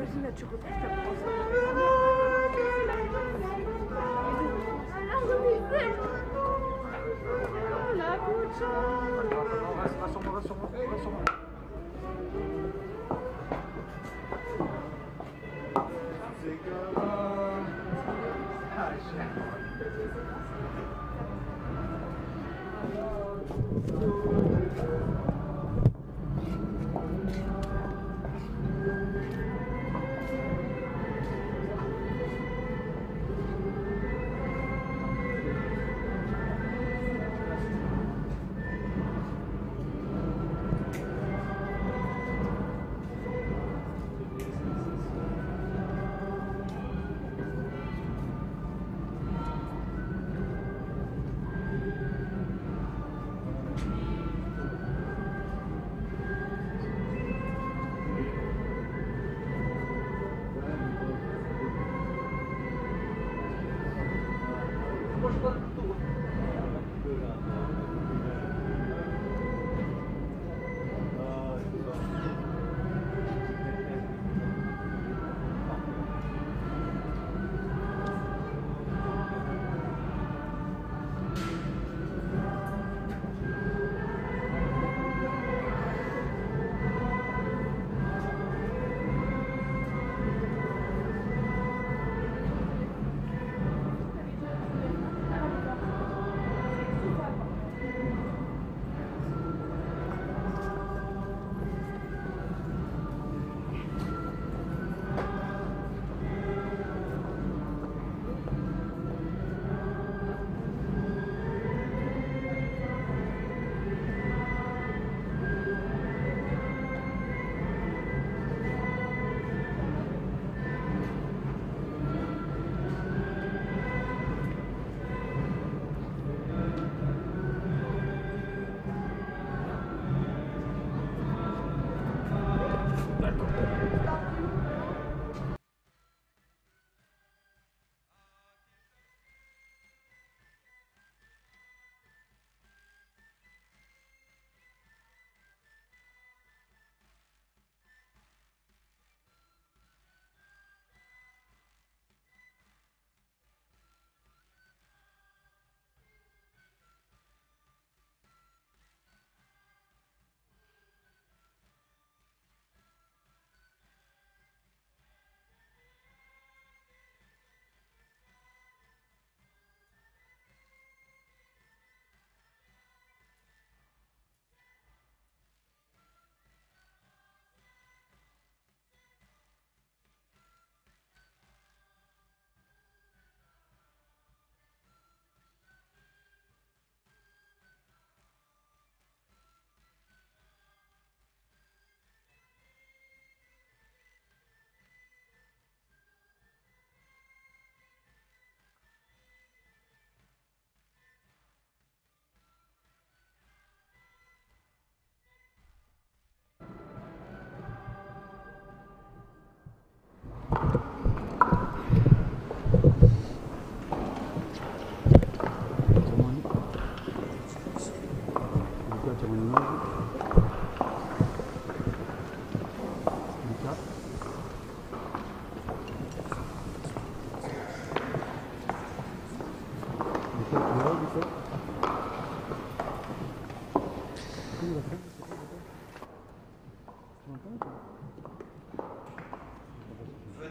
Imagine là, tu retrouves ta prof. La couche. Va sur moi.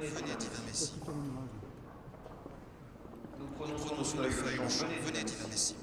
Venez, divin Messie. Nous prenons sur les feuilles en jaune. Venez, divin Messie.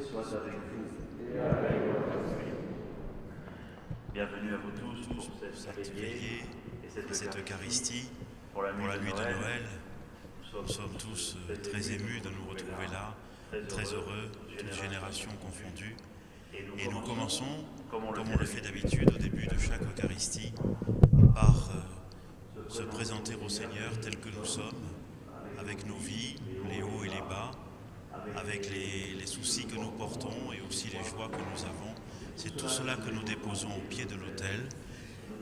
soit avec vous. Bienvenue à vous tous pour cette veillée et cette Eucharistie pour la nuit de Noël. Nous sommes tous très émus de nous retrouver là, très heureux, toutes générations confondues. Et nous commençons, comme on le fait d'habitude au début de chaque Eucharistie, par se présenter au Seigneur tel que nous sommes, avec nos vies, les hauts et les bas, avec les soucis que nous portons et aussi les joies que nous avons. C'est tout cela que nous déposons au pied de l'autel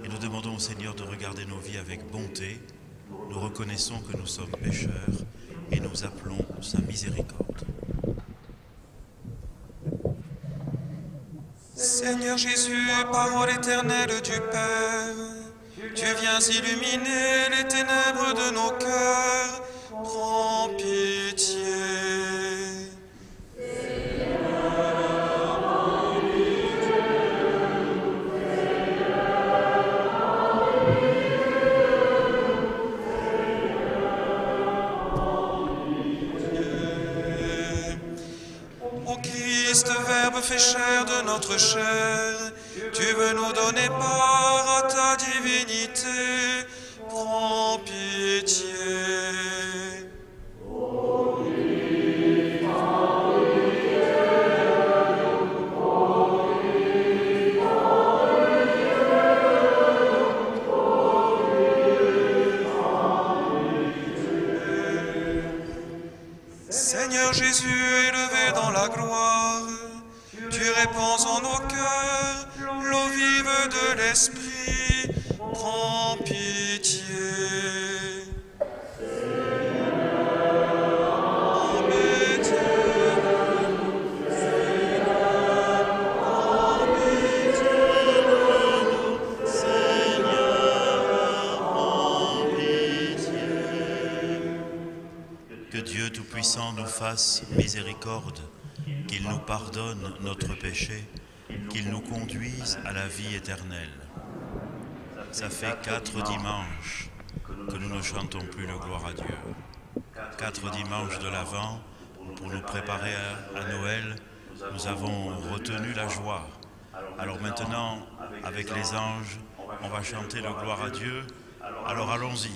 et nous demandons au Seigneur de regarder nos vies avec bonté. Nous reconnaissons que nous sommes pécheurs et nous appelons sa miséricorde. Seigneur Jésus, parole éternelle du Père, tu viens illuminer les ténèbres de nos cœurs. Prends pitié. Ô Christ, Verbe fait chair de notre chair, tu veux nous donner part à ta divinité. Prends pitié. Seigneur Jésus, élevé dans la gloire, tu répands en nos cœurs l'eau vive de l'Esprit. Prends pitié. Que Dieu Tout-Puissant nous fasse miséricorde, qu'il nous pardonne notre péché, qu'il nous conduise à la vie éternelle. Ça fait 4 dimanches que nous ne chantons plus le gloire à Dieu. 4 dimanches de l'Avent, pour nous préparer à Noël, nous avons retenu la joie. Alors maintenant, avec les anges, on va chanter le gloire à Dieu. Alors allons-y.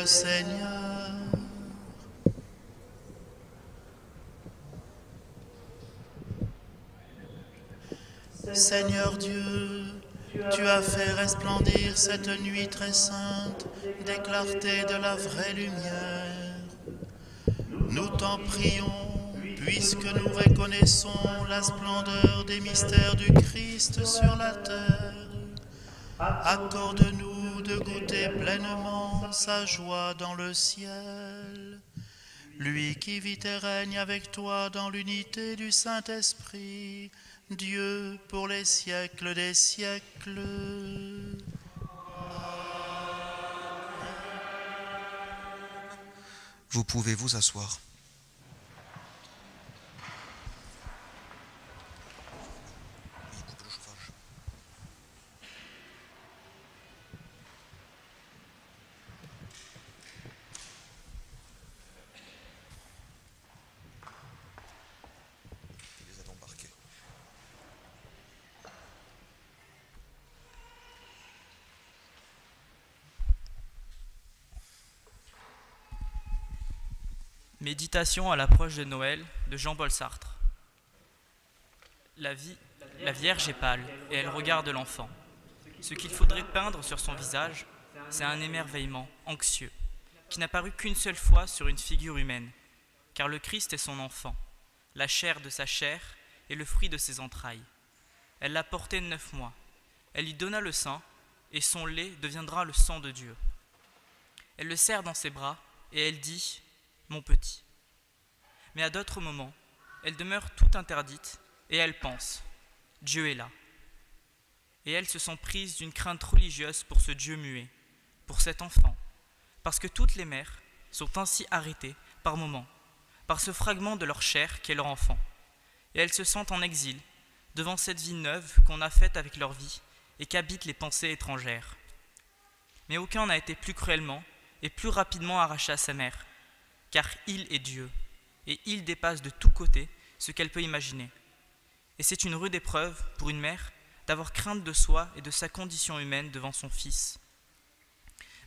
Seigneur. Seigneur Dieu, tu as fait resplendir cette nuit très sainte des clartés de la vraie lumière. Nous t'en prions, puisque nous reconnaissons la splendeur des mystères du Christ sur la terre. Accorde-nous de goûter pleinement sa joie dans le ciel. Lui qui vit et règne avec toi dans l'unité du Saint-Esprit, Dieu pour les siècles des siècles. Vous pouvez vous asseoir. Méditation à l'approche de Noël de Jean-Paul Sartre. La Vierge est pâle et elle regarde l'enfant. Ce qu'il faudrait peindre sur son visage, c'est un émerveillement anxieux, qui n'a paru qu'une seule fois sur une figure humaine, car le Christ est son enfant, la chair de sa chair et le fruit de ses entrailles. Elle l'a porté 9 mois, elle lui donna le sein, et son lait deviendra le sang de Dieu. Elle le serre dans ses bras, et elle dit « Mon petit ». Mais à d'autres moments, elle demeure toute interdite, et elle pense « Dieu est là ». Et elle se sent prise d'une crainte religieuse pour ce Dieu muet, pour cet enfant, parce que toutes les mères sont ainsi arrêtées par moments, par ce fragment de leur chair qu'est leur enfant. Et elles se sentent en exil, devant cette vie neuve qu'on a faite avec leur vie et qu'habitent les pensées étrangères. Mais aucun n'a été plus cruellement et plus rapidement arraché à sa mère, car il est Dieu, et il dépasse de tous côtés ce qu'elle peut imaginer. Et c'est une rude épreuve pour une mère d'avoir crainte de soi et de sa condition humaine devant son fils.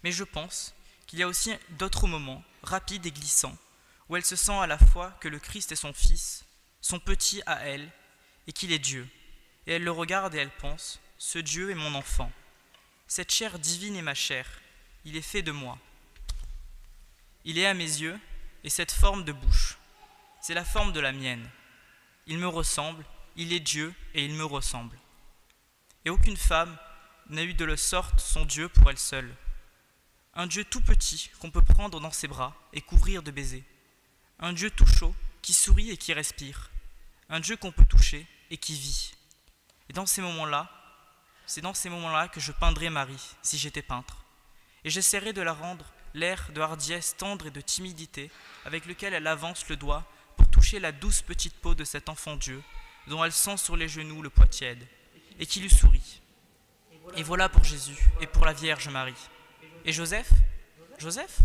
Mais je pense qu'il y a aussi d'autres moments, rapides et glissants, où elle se sent à la fois que le Christ est son fils, son petit à elle, et qu'il est Dieu. Et elle le regarde et elle pense, ce Dieu est mon enfant. Cette chair divine est ma chair, il est fait de moi. Il est à mes yeux, et cette forme de bouche, c'est la forme de la mienne. Il me ressemble, il est Dieu et il me ressemble. Et aucune femme n'a eu de la sorte son Dieu pour elle seule. Un Dieu tout petit qu'on peut prendre dans ses bras et couvrir de baisers. Un Dieu tout chaud qui sourit et qui respire. Un Dieu qu'on peut toucher et qui vit. Et dans ces moments-là, c'est dans ces moments-là que je peindrais Marie, si j'étais peintre. Et j'essaierai de la rendre l'air de hardiesse tendre et de timidité avec lequel elle avance le doigt pour toucher la douce petite peau de cet enfant Dieu, dont elle sent sur les genoux le poids tiède, et qui lui sourit. Et voilà pour Jésus et pour la Vierge Marie. Et Joseph ? Joseph ?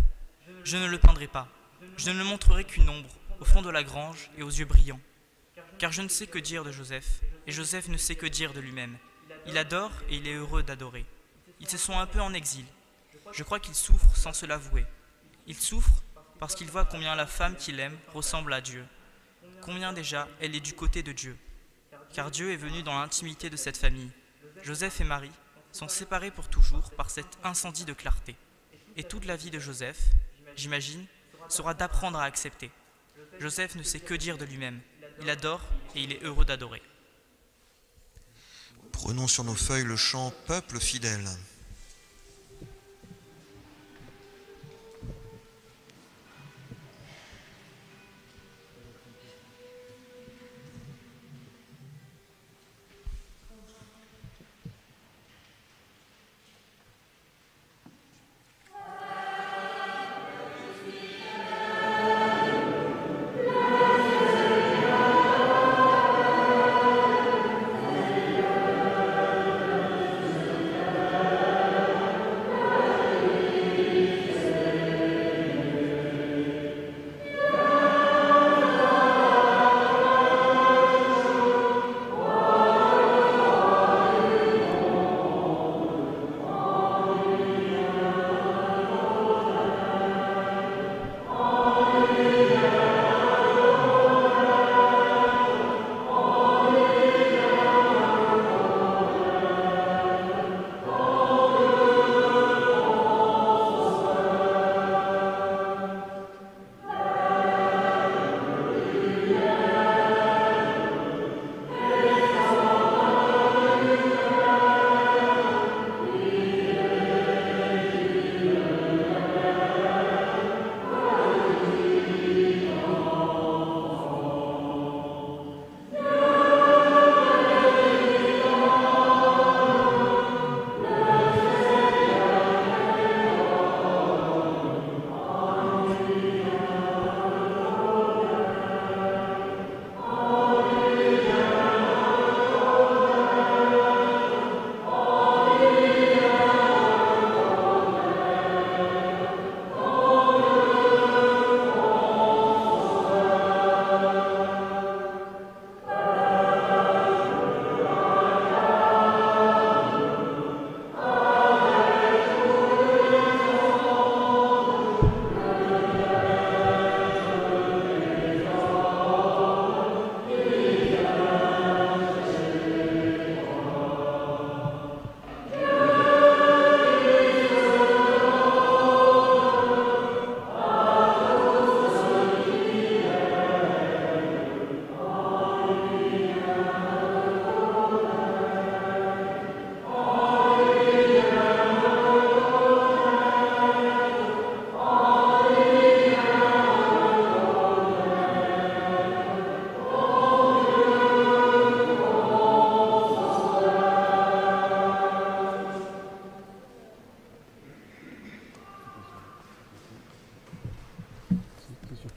Je ne le peindrai pas. Je ne le montrerai qu'une ombre, au fond de la grange et aux yeux brillants. Car je ne sais que dire de Joseph, et Joseph ne sait que dire de lui-même. Il adore et il est heureux d'adorer. Ils se sont un peu en exil. Je crois qu'il souffre sans se l'avouer. Il souffre parce qu'il voit combien la femme qu'il aime ressemble à Dieu. Combien déjà elle est du côté de Dieu. Car Dieu est venu dans l'intimité de cette famille. Joseph et Marie sont séparés pour toujours par cet incendie de clarté. Et toute la vie de Joseph, j'imagine, sera d'apprendre à accepter. Joseph ne sait que dire de lui-même. Il adore et il est heureux d'adorer. Prenons sur nos feuilles le chant « Peuple fidèle ».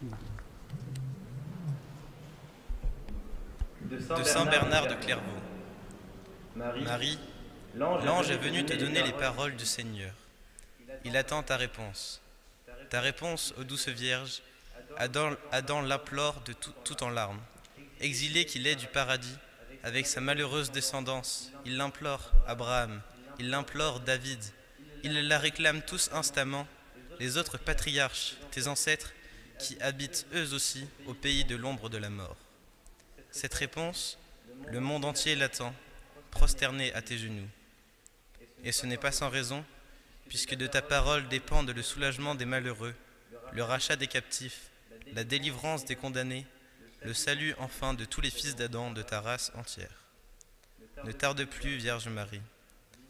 De Saint Bernard de Clairvaux. Marie, l'ange est venu te donner les paroles du Seigneur. Il attend ta réponse. Ta réponse, ô douce Vierge, Adam l'implore de tout en larmes. Exilé qu'il est du paradis, avec sa malheureuse descendance, il l'implore Abraham, il l'implore David, il la réclame tous instamment, les autres patriarches, tes ancêtres, qui habitent eux aussi au pays de l'ombre de la mort. Cette réponse, le monde entier l'attend, prosterné à tes genoux. Et ce n'est pas sans raison, puisque de ta parole dépendent le soulagement des malheureux, le rachat des captifs, la délivrance des condamnés, le salut enfin de tous les fils d'Adam de ta race entière. Ne tarde plus, Vierge Marie.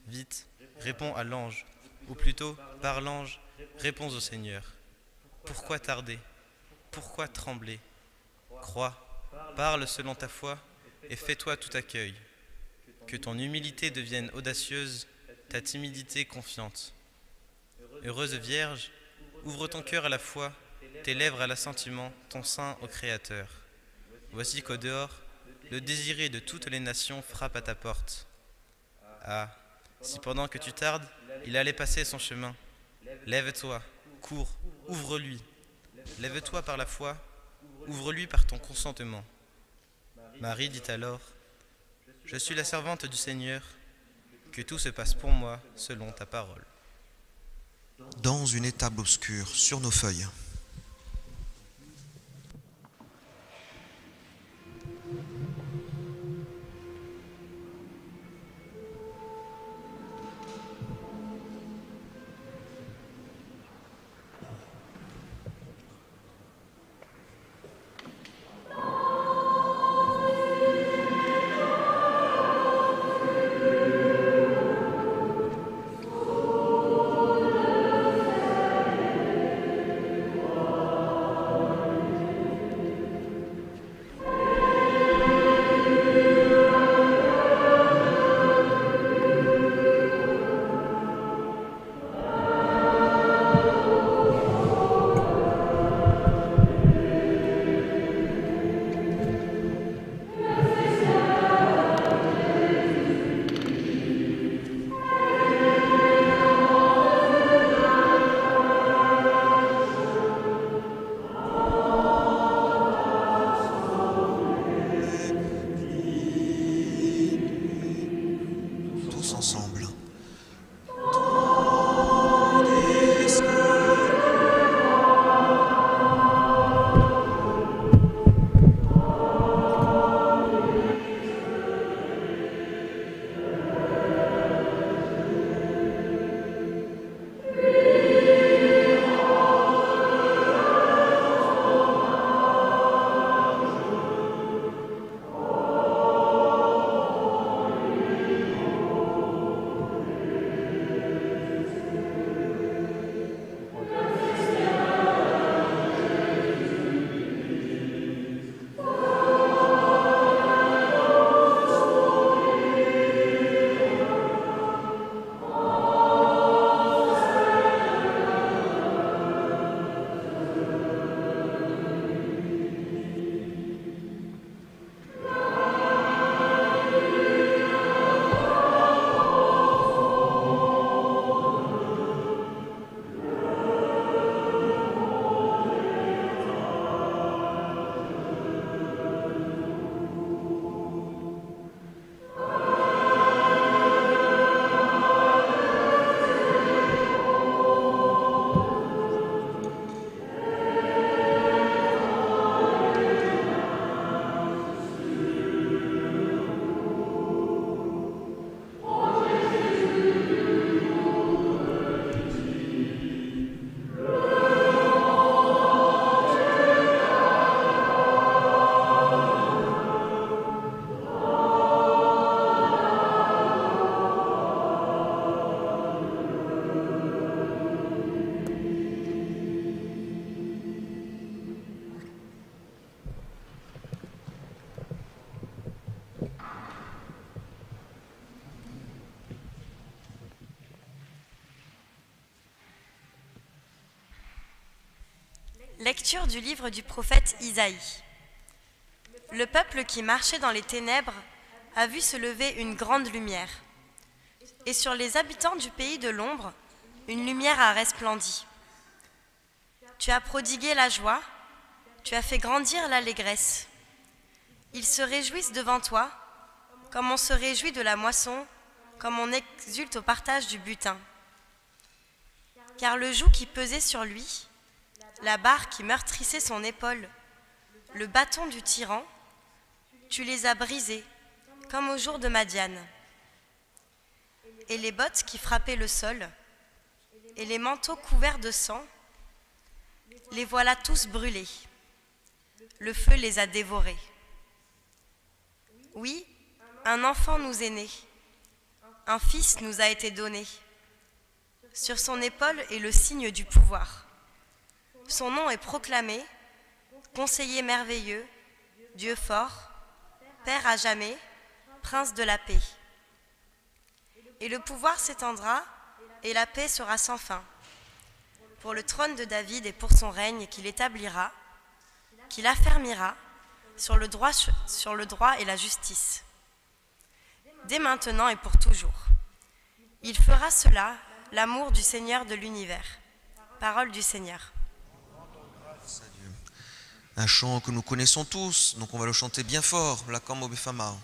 Vite, réponds à l'ange, ou plutôt, par l'ange, réponds au Seigneur. Pourquoi tarder? Pourquoi trembler? Crois, parle selon ta foi, et fais-toi tout accueil. Que ton humilité devienne audacieuse, ta timidité confiante. Heureuse Vierge, ouvre ton cœur à la foi, tes lèvres à l'assentiment, ton sein au Créateur. Voici qu'au dehors, le désiré de toutes les nations frappe à ta porte. Ah, si pendant que tu tardes, il allait passer son chemin. Lève-toi, cours, ouvre-lui. Lève-toi par la foi, ouvre-lui par ton consentement. Marie dit alors, « Je suis la servante du Seigneur, que tout se passe pour moi selon ta parole. » Dans une étable obscure, sur nos feuilles. Lecture du livre du prophète Isaïe. Le peuple qui marchait dans les ténèbres a vu se lever une grande lumière. Et sur les habitants du pays de l'ombre, une lumière a resplendi. Tu as prodigué la joie, tu as fait grandir l'allégresse. Ils se réjouissent devant toi, comme on se réjouit de la moisson, comme on exulte au partage du butin. Car le joug qui pesait sur lui, la barre qui meurtrissait son épaule, le bâton du tyran, tu les as brisés, comme au jour de Madiane. Et les bottes qui frappaient le sol, et les manteaux couverts de sang, les voilà tous brûlés. Le feu les a dévorés. Oui, un enfant nous est né, un fils nous a été donné. Sur son épaule est le signe du pouvoir. Son nom est proclamé, conseiller merveilleux, Dieu fort, Père à jamais, Prince de la paix. Et le pouvoir s'étendra, et la paix sera sans fin. Pour le trône de David et pour son règne qu'il établira, qu'il affermira sur le droit et la justice. Dès maintenant et pour toujours. Il fera cela, l'amour du Seigneur de l'univers. Parole du Seigneur. Un chant que nous connaissons tous, donc on va le chanter bien fort, la Kamo Befama.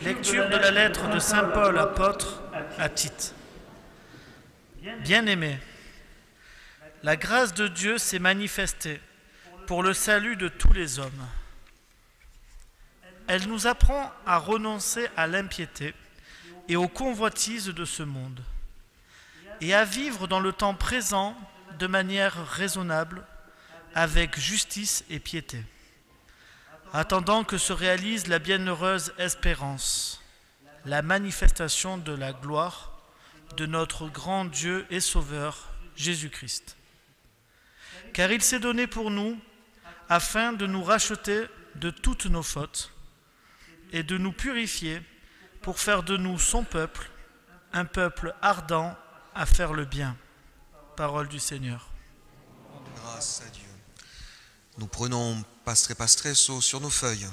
Lecture de la lettre de saint Paul apôtre à Tite. Bien-aimés, la grâce de Dieu s'est manifestée pour le salut de tous les hommes. Elle nous apprend à renoncer à l'impiété et aux convoitises de ce monde, et à vivre dans le temps présent de manière raisonnable, avec justice et piété, attendant que se réalise la bienheureuse espérance, la manifestation de la gloire de notre grand Dieu et Sauveur, Jésus-Christ. Car il s'est donné pour nous, afin de nous racheter de toutes nos fautes et de nous purifier pour faire de nous son peuple, un peuple ardent à faire le bien. Parole du Seigneur. Grâce à Dieu. Nous prenons Pastre Pastresso sur nos feuilles.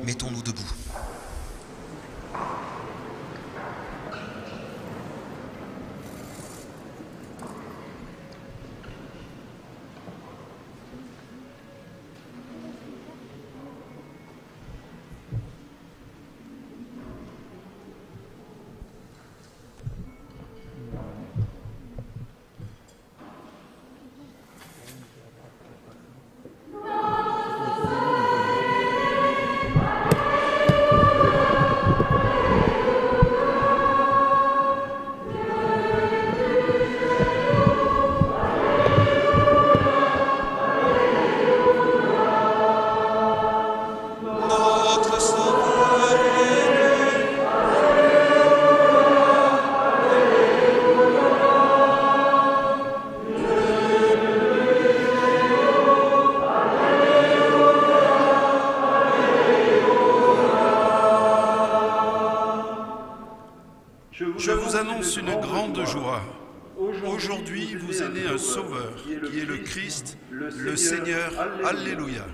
Mettons-nous debout. Je vous annonce une grande joie. Aujourd'hui, vous est né un Sauveur, qui est le Christ, le Seigneur. Alléluia.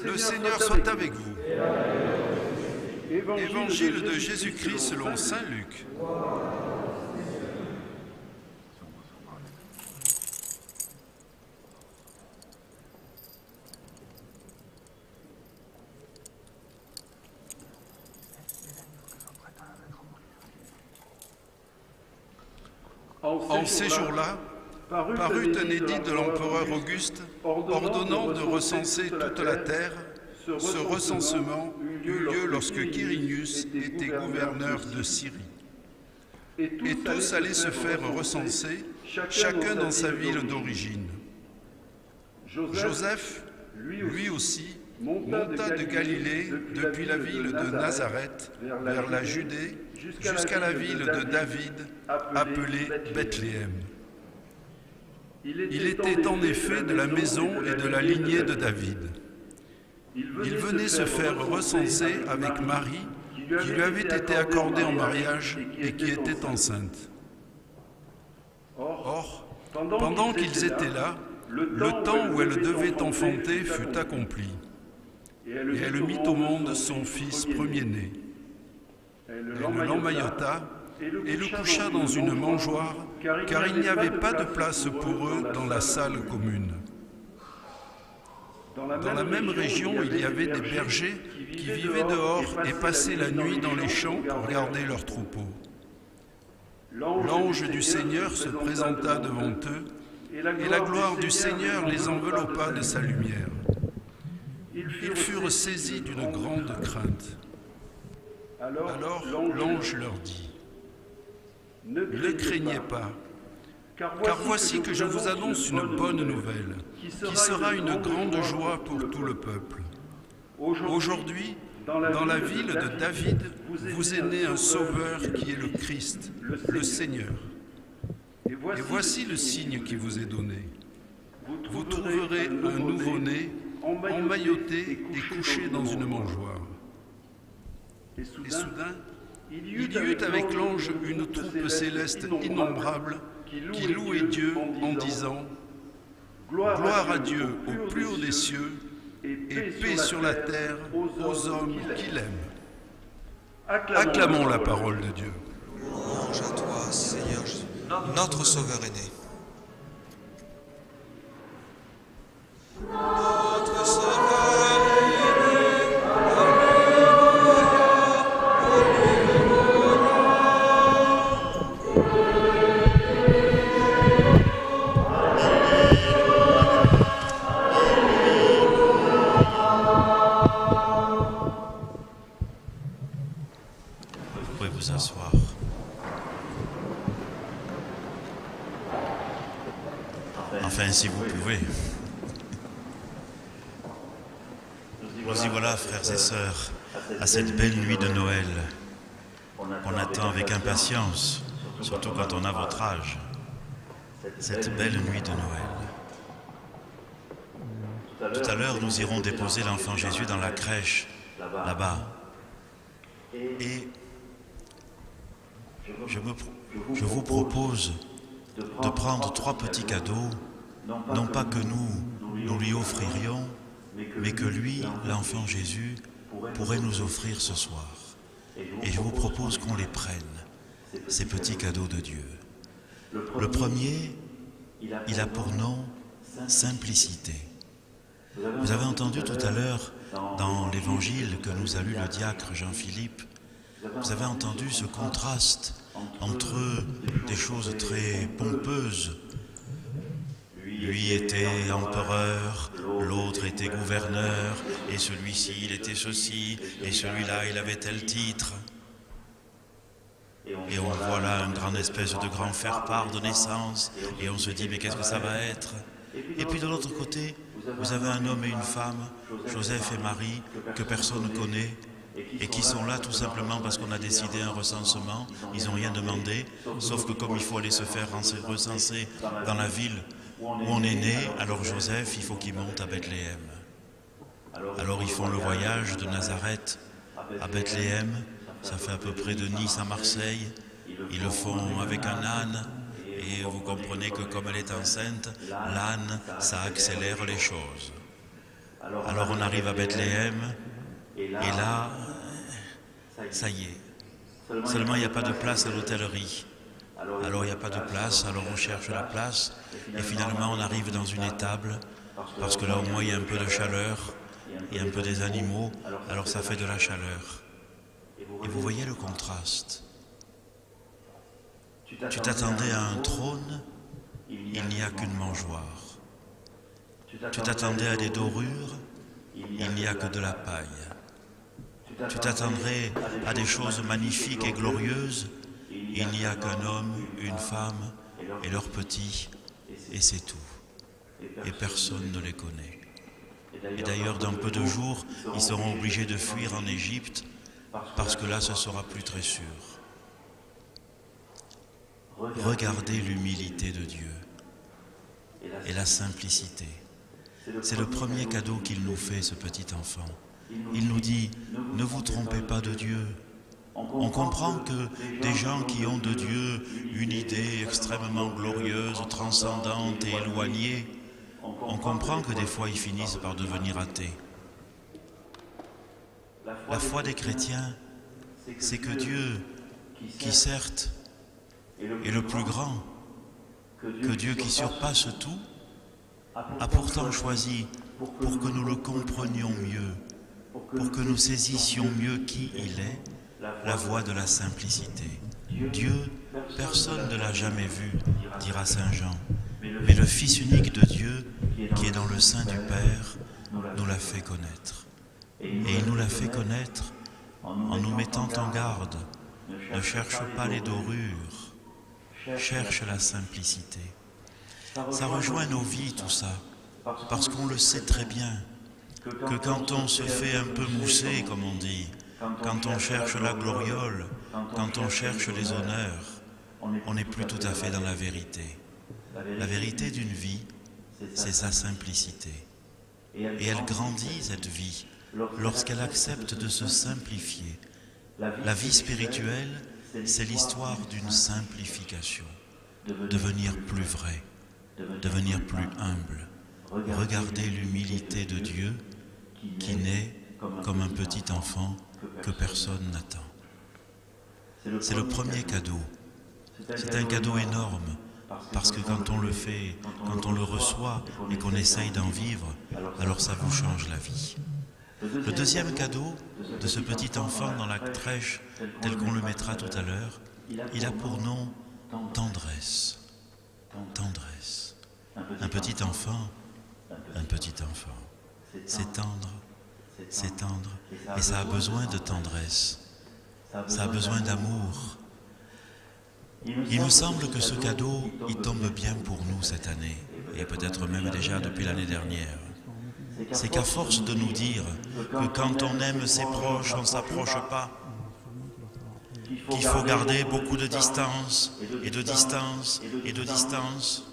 Le Seigneur soit avec vous. Évangile de Jésus-Christ selon saint Luc. En ces jours-là, parut un édit de l'empereur Auguste ordonnant de recenser toute la terre. Ce recensement eut lieu lorsque Quirinius était gouverneur de Syrie. Et tous allaient se faire recenser, chacun dans sa ville d'origine. Joseph, lui aussi, monta de Galilée depuis la ville de Nazareth vers la Judée jusqu'à la ville de David, appelée Bethléem. Il était en effet de la maison et de la lignée de David. Il venait se faire recenser avec Marie, qui lui avait été accordée en mariage et qui était enceinte. Or, pendant qu'ils étaient là, le temps où elle devait enfanter fut accompli. Et elle mit au monde son fils premier-né. Elle l'emmaillota et le coucha dans une mangeoire, car il n'y avait pas de place pour eux dans la salle commune. Dans la même région, il y avait des bergers qui vivaient dehors et passaient la nuit dans les champs pour garder leurs troupeaux. L'ange du Seigneur se présenta devant eux, et la gloire du Seigneur les enveloppa de sa lumière. Ils furent saisis d'une grande crainte. Alors l'ange leur dit, « Ne craignez pas, car voici que je vous annonce une bonne nouvelle, qui sera une grande joie pour tout le peuple. Aujourd'hui, dans la ville de David, vous est né un sauveur qui est le Christ, le Seigneur. Et voici le signe qui vous est donné. Vous trouverez un nouveau-né emmailloté et couché dans une mangeoire. » Et soudain, il y eut avec l'ange une troupe céleste innombrable qui louait Dieu en disant « Gloire à Dieu au plus haut des cieux et paix sur la terre aux hommes qui l'aiment. » Acclamons la parole de Dieu. Louange à toi, Seigneur Jésus, notre Sauveur est né. Notre Sauveur est né. Vous pouvez vous asseoir. Enfin, si vous pouvez. Nous y voilà, frères et sœurs, à cette belle nuit de Noël qu'on attend avec impatience, surtout quand on a votre âge. Cette belle nuit de Noël. Tout à l'heure, nous irons déposer l'enfant Jésus dans la crèche, là-bas. Et je vous propose de prendre 3 petits cadeaux, non pas que nous lui offririons, mais que lui, l'enfant Jésus, pourrait nous offrir ce soir. Et je vous propose qu'on les prenne, ces petits cadeaux de Dieu. Le premier, il a pour nom simplicité. Vous avez entendu tout à l'heure, dans l'évangile que nous a lu le diacre Jean-Philippe, vous avez entendu ce contraste entre des choses très pompeuses. Lui était empereur, l'autre était gouverneur, et celui-ci il était ceci, et celui-là il avait tel titre. Et on voit là un grand espèce de grand faire-part de naissance, et on se dit mais qu'est-ce que ça va être? Et puis de l'autre côté, vous avez un homme et une femme, Joseph et Marie, que personne ne connaît, et qui sont là tout simplement parce qu'on a décidé un recensement, ils n'ont rien demandé, sauf que comme il faut aller se faire recenser dans la ville où on est né, alors Joseph, il faut qu'il monte à Bethléem. Alors ils font le voyage de Nazareth à Bethléem, ça fait à peu près de Nice à Marseille, ils le font avec un âne, et vous comprenez que comme elle est enceinte, l'âne, ça accélère les choses. Alors on arrive à Bethléem, et là, ça y est. Seulement il n'y a pas de place à l'hôtellerie. Alors il n'y a pas de place, alors on cherche la place, et finalement on arrive dans une étable, parce que là au moins il y a un peu de chaleur, il y a un peu des animaux, alors ça fait de la chaleur. Et vous voyez le contraste. Tu t'attendais à un trône, il n'y a qu'une mangeoire. Tu t'attendais à des dorures, il n'y a que de la paille. Tu t'attendrais à des choses magnifiques et glorieuses, il n'y a qu'un homme, une femme et leurs petits, et c'est tout. Et personne ne les connaît. Et d'ailleurs, dans peu de jours, ils seront obligés de fuir en Égypte, parce que là, ce sera plus très sûr. Regardez l'humilité de Dieu et la simplicité. C'est le premier cadeau qu'il nous fait, ce petit enfant. Il nous dit, ne vous trompez pas de Dieu. On comprend que des gens qui ont de Dieu une idée extrêmement glorieuse, transcendante et éloignée, on comprend que des fois ils finissent par devenir athées. La foi des chrétiens, c'est que Dieu, qui certes est le plus grand, que Dieu qui surpasse tout, a pourtant choisi pour que nous le comprenions mieux, pour que nous saisissions mieux qui il est, la voie de la simplicité. Dieu, personne ne l'a jamais vu, dira Saint Jean, mais le Fils unique de Dieu, qui est dans le sein du Père, nous l'a fait connaître. Et il nous l'a fait connaître en nous mettant en garde. Ne cherche pas les dorures, cherche la simplicité. Ça rejoint nos vies, tout ça, parce qu'on le sait très bien, que quand on se fait un peu mousser, comme on dit, quand on cherche la gloriole, quand on cherche les honneurs, on n'est plus tout à fait dans la vérité. La vérité d'une vie, c'est sa simplicité. Et elle grandit, cette vie, lorsqu'elle accepte de se simplifier. La vie spirituelle, c'est l'histoire d'une simplification. Devenir plus vrai, devenir plus humble. Regardez l'humilité de Dieu qui naît comme un petit enfant que personne n'attend. C'est le premier cadeau. C'est un cadeau énorme, parce que quand on le fait, quand on le reçoit et qu'on essaye d'en vivre, alors ça vous change la vie. Le deuxième cadeau de ce petit enfant dans la crèche, tel qu'on le mettra tout à l'heure, il a pour nom tendresse. Tendresse. Un petit enfant, c'est tendre, et ça a besoin de tendresse, ça a besoin d'amour. Il me semble que ce cadeau, il tombe bien pour nous cette année, et peut-être même déjà depuis l'année dernière. C'est qu'à force de nous dire que quand on aime ses proches, on ne s'approche pas, qu'il faut garder beaucoup de distance, et de distance, et de distance,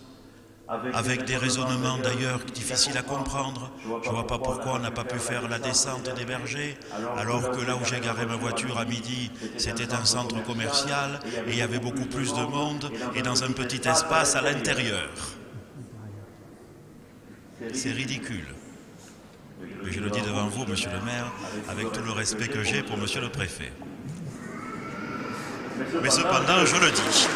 avec des raisonnements d'ailleurs difficiles à comprendre. Je ne vois pas pourquoi on n'a pas pu faire la descente des bergers, alors que là où j'ai garé ma voiture à midi, c'était un centre commercial, et il y avait beaucoup plus de monde, et dans un petit espace à l'intérieur. C'est ridicule. Mais je le dis devant vous, monsieur le maire, avec tout le respect que j'ai pour monsieur le préfet. Mais cependant, je le dis.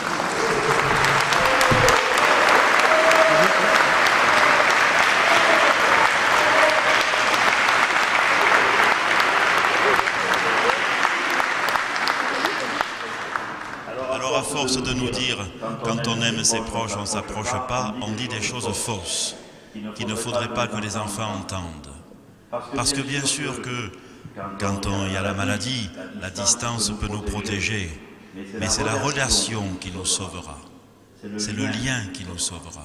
Alors, à force de nous dire, quand on aime ses proches, on ne s'approche pas, on dit des choses fausses, qu'il ne faudrait pas que les enfants entendent. Parce que bien sûr que, quand il y a la maladie, la distance peut nous protéger, mais c'est la relation qui nous sauvera. C'est le lien qui nous sauvera.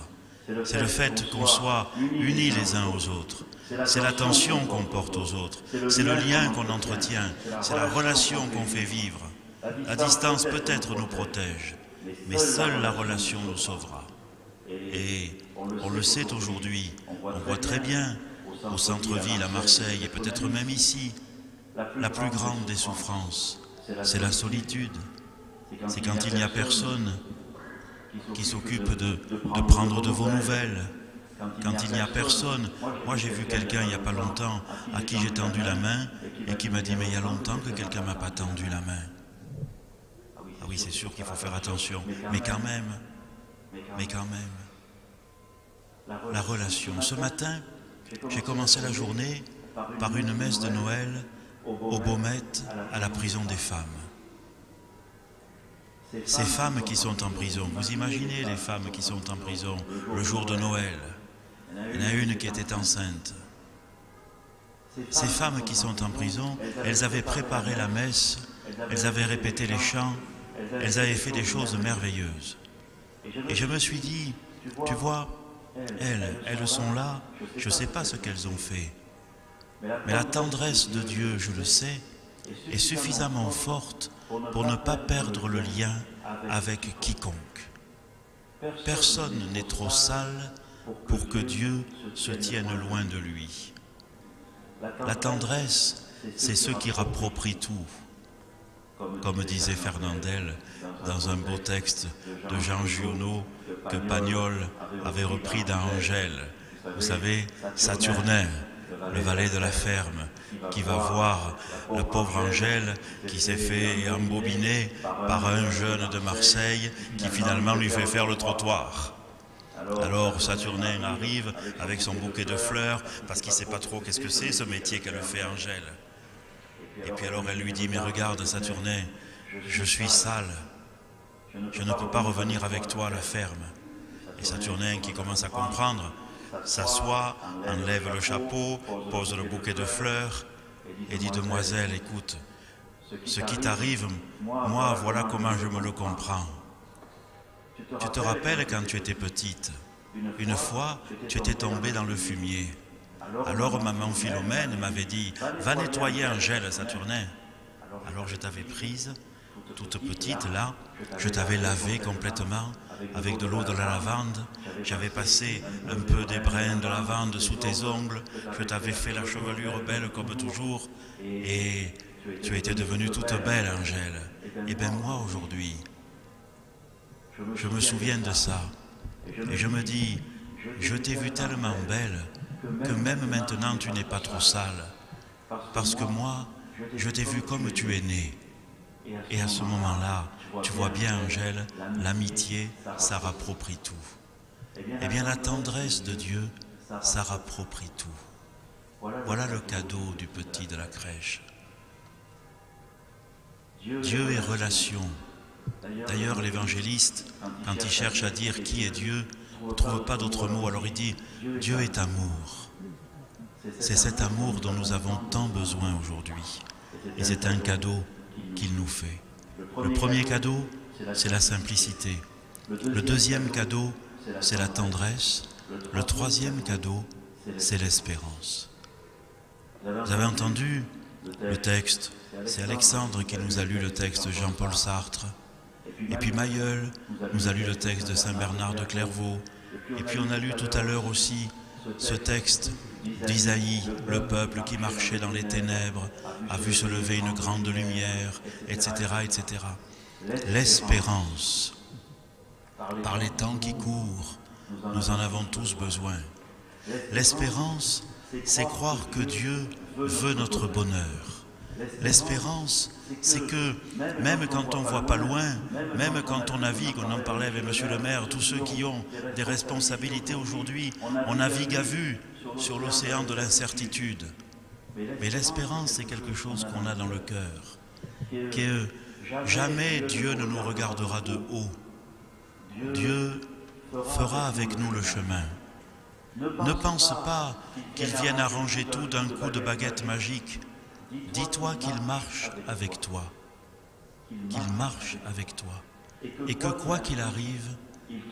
C'est le fait qu'on soit unis les uns aux autres. C'est l'attention qu'on porte aux autres. C'est le lien qu'on entretient. C'est la relation qu'on fait vivre. La distance peut-être nous protège, mais seule la relation nous sauvera. Et on le sait aujourd'hui, on voit très bien, au centre-ville, à Marseille, et peut-être même ici, la plus grande des souffrances, c'est la solitude. C'est quand il n'y a personne qui s'occupe de prendre de vos nouvelles. Quand il n'y a personne, moi j'ai vu quelqu'un il n'y a pas longtemps à qui j'ai tendu la main et qui m'a dit « mais il y a longtemps que quelqu'un ne m'a pas tendu la main ». Ah oui, c'est sûr qu'il faut faire attention, mais quand même, la relation. Ce matin, j'ai commencé la journée par une messe de Noël au Baumette, à la prison des femmes. Ces femmes qui sont en prison, vous imaginez les femmes qui sont en prison le jour de Noël. Il y en a une qui était enceinte. Ces femmes qui sont en prison, elles avaient préparé la messe, elles avaient répété les chants, elles avaient fait des choses merveilleuses. Et je me suis dit, tu vois, elles sont là, je ne sais pas ce qu'elles ont fait. Mais la tendresse de Dieu, je le sais, est suffisamment forte pour ne pas perdre le lien avec quiconque. Personne n'est trop sale pour que Dieu se tienne loin de lui. La tendresse, c'est ce qui rapproprie tout. Comme disait Fernandel dans un beau texte de Jean Giono que Pagnol avait repris dans Angèle. Vous savez, Saturnin, le valet de la ferme, qui va voir la pauvre Angèle qui s'est fait embobiner par un jeune de Marseille qui finalement lui fait faire le trottoir. Alors Saturnin arrive avec son bouquet de fleurs parce qu'il ne sait pas trop qu'est-ce que c'est ce métier qu'elle fait Angèle. Et puis alors elle lui dit, mais regarde Saturnin, je suis sale, je ne peux pas revenir avec toi à la ferme. Et Saturnin qui commence à comprendre, s'assoit, enlève le chapeau, pose le bouquet de fleurs et dit, demoiselle, écoute, ce qui t'arrive, moi voilà comment je me le comprends. Tu te rappelles quand tu étais petite, une fois tu étais tombée dans le fumier. Alors maman Philomène m'avait dit, va nettoyer Angèle Saturnin. Alors je t'avais prise, toute petite là, je t'avais lavée complètement avec de l'eau de la lavande, j'avais passé un peu des brins de lavande sous tes ongles, je t'avais fait la chevelure belle comme toujours, et tu étais devenue toute belle Angèle. Et bien moi aujourd'hui, je me souviens de ça, et je me dis, je t'ai vue tellement belle, que même maintenant tu n'es pas trop sale, parce que moi, je t'ai vue comme tu es née. Et à ce moment-là, tu vois bien Angèle, l'amitié, ça rapproprie tout. Eh bien la tendresse de Dieu, ça rapproprie tout. Voilà le cadeau du petit de la crèche. Dieu est relation. D'ailleurs, l'évangéliste, quand il cherche à dire qui est Dieu, ne trouve pas d'autre mot, alors il dit « Dieu est amour ». C'est cet amour dont nous avons tant besoin aujourd'hui. Et c'est un cadeau qu'il nous fait. Le premier cadeau, c'est la simplicité. Le deuxième cadeau, c'est la tendresse. Le troisième cadeau, c'est l'espérance. Vous avez entendu le texte? C'est Alexandre qui nous a lu le texte de Jean-Paul Sartre. Et puis Mailleul nous a lu le texte de Saint Bernard de Clairvaux. Et puis on a lu tout à l'heure aussi ce texte d'Isaïe, le peuple qui marchait dans les ténèbres, a vu se lever une grande lumière, etc., etc. L'espérance, par les temps qui courent, nous en avons tous besoin. L'espérance, c'est croire que Dieu veut notre bonheur. L'espérance, c'est que même quand on ne voit pas loin, même quand on navigue, on en parlait avec monsieur le maire, tous ceux qui ont des responsabilités aujourd'hui, on navigue à vue sur l'océan de l'incertitude. Mais l'espérance, c'est quelque chose qu'on a dans le cœur, que jamais Dieu ne nous regardera de haut. Dieu fera avec nous le chemin. Ne pense pas qu'il vienne arranger tout d'un coup de baguette magique. Dis-toi qu'il marche avec toi, qu'il marche avec toi, et que quoi qu'il arrive,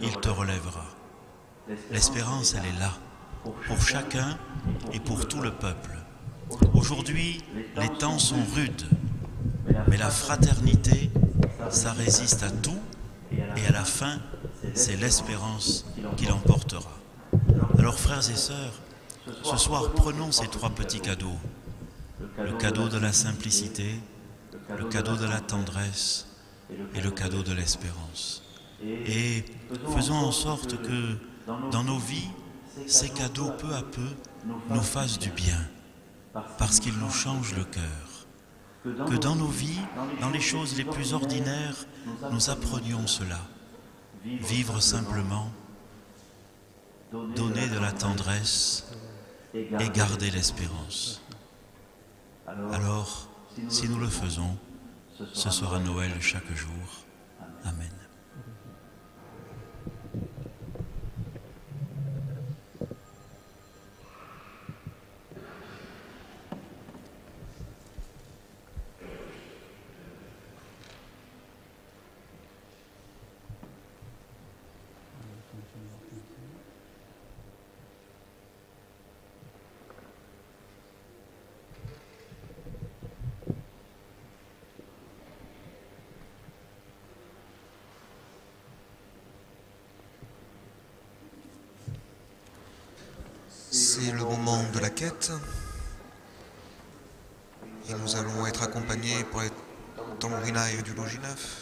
il te relèvera. L'espérance, elle est là, pour chacun et pour tout le peuple. Aujourd'hui, les temps sont rudes, mais la fraternité, ça résiste à tout, et à la fin, c'est l'espérance qui l'emportera. Alors frères et sœurs, ce soir, prenons ces trois petits cadeaux. Le cadeau de la simplicité, le cadeau de la tendresse et le cadeau de l'espérance. Et faisons en sorte que dans nos vies, ces cadeaux peu à peu nous fassent du bien, parce qu'ils nous changent le cœur. Que dans nos vies, dans les choses les plus ordinaires, nous apprenions cela. Vivre simplement, donner de la tendresse et garder l'espérance. Alors, si nous le faisons, ce sera Noël chaque jour. Amen. C'est le moment de la quête et nous allons être accompagnés pour les tambourinailles du logis neuf.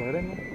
sœur Hélène, non?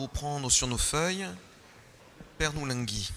nouveau prendre sur nos feuilles Père Noulingui.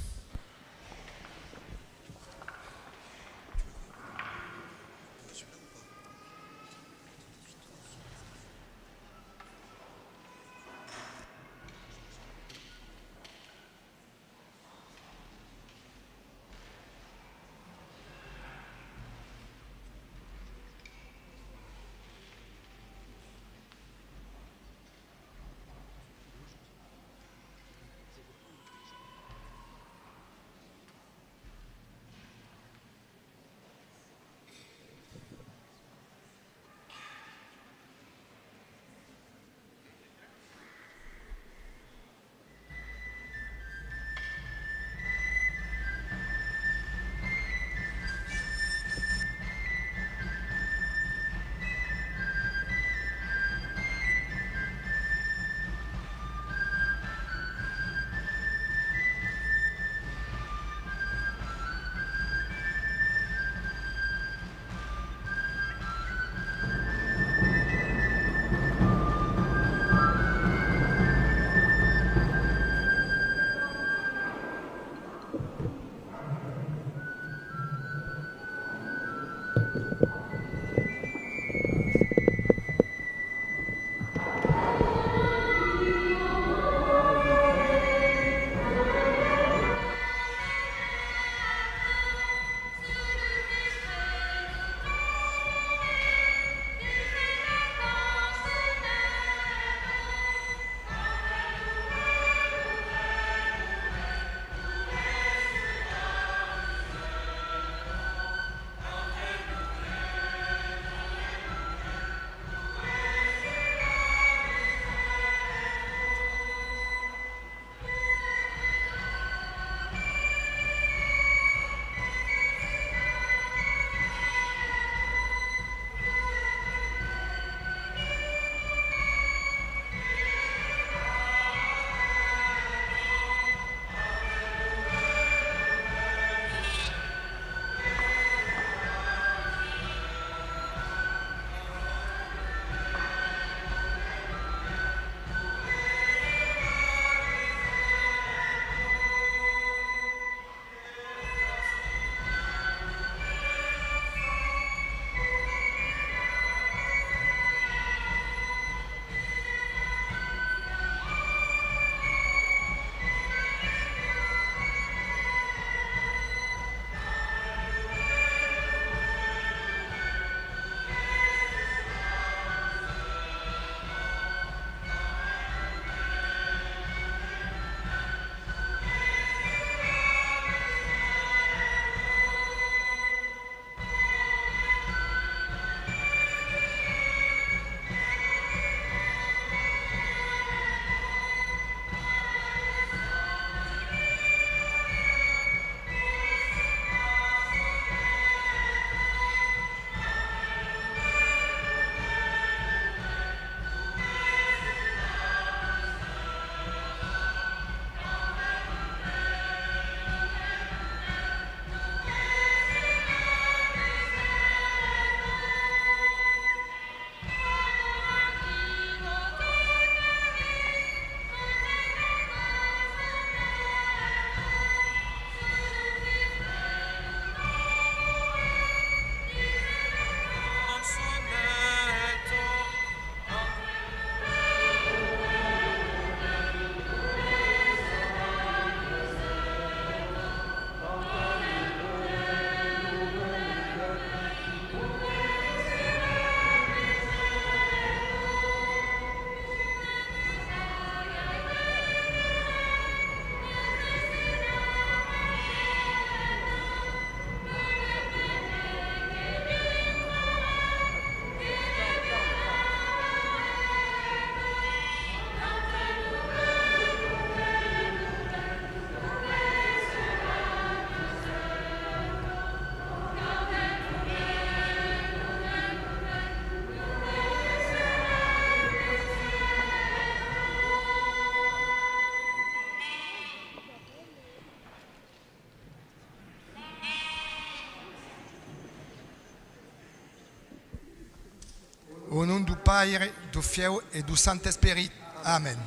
Au nom du Père, du Fils et du Saint-Esprit. Amen.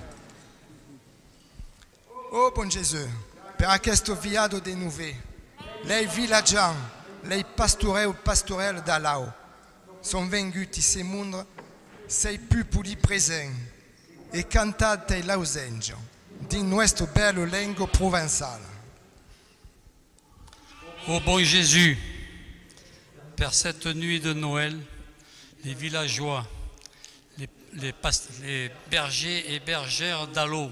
Oh buon Gesù, per questo viaggio di nuove, lei viaggiano, lei pastorelle da là, sono venuti se mondo, sei più puli presenti e cantate l'ausenza di nostro bello lingue provençale. Ô bon Jésus, Père, cette nuit de Noël, les villageois, les bergers et bergères d'Allo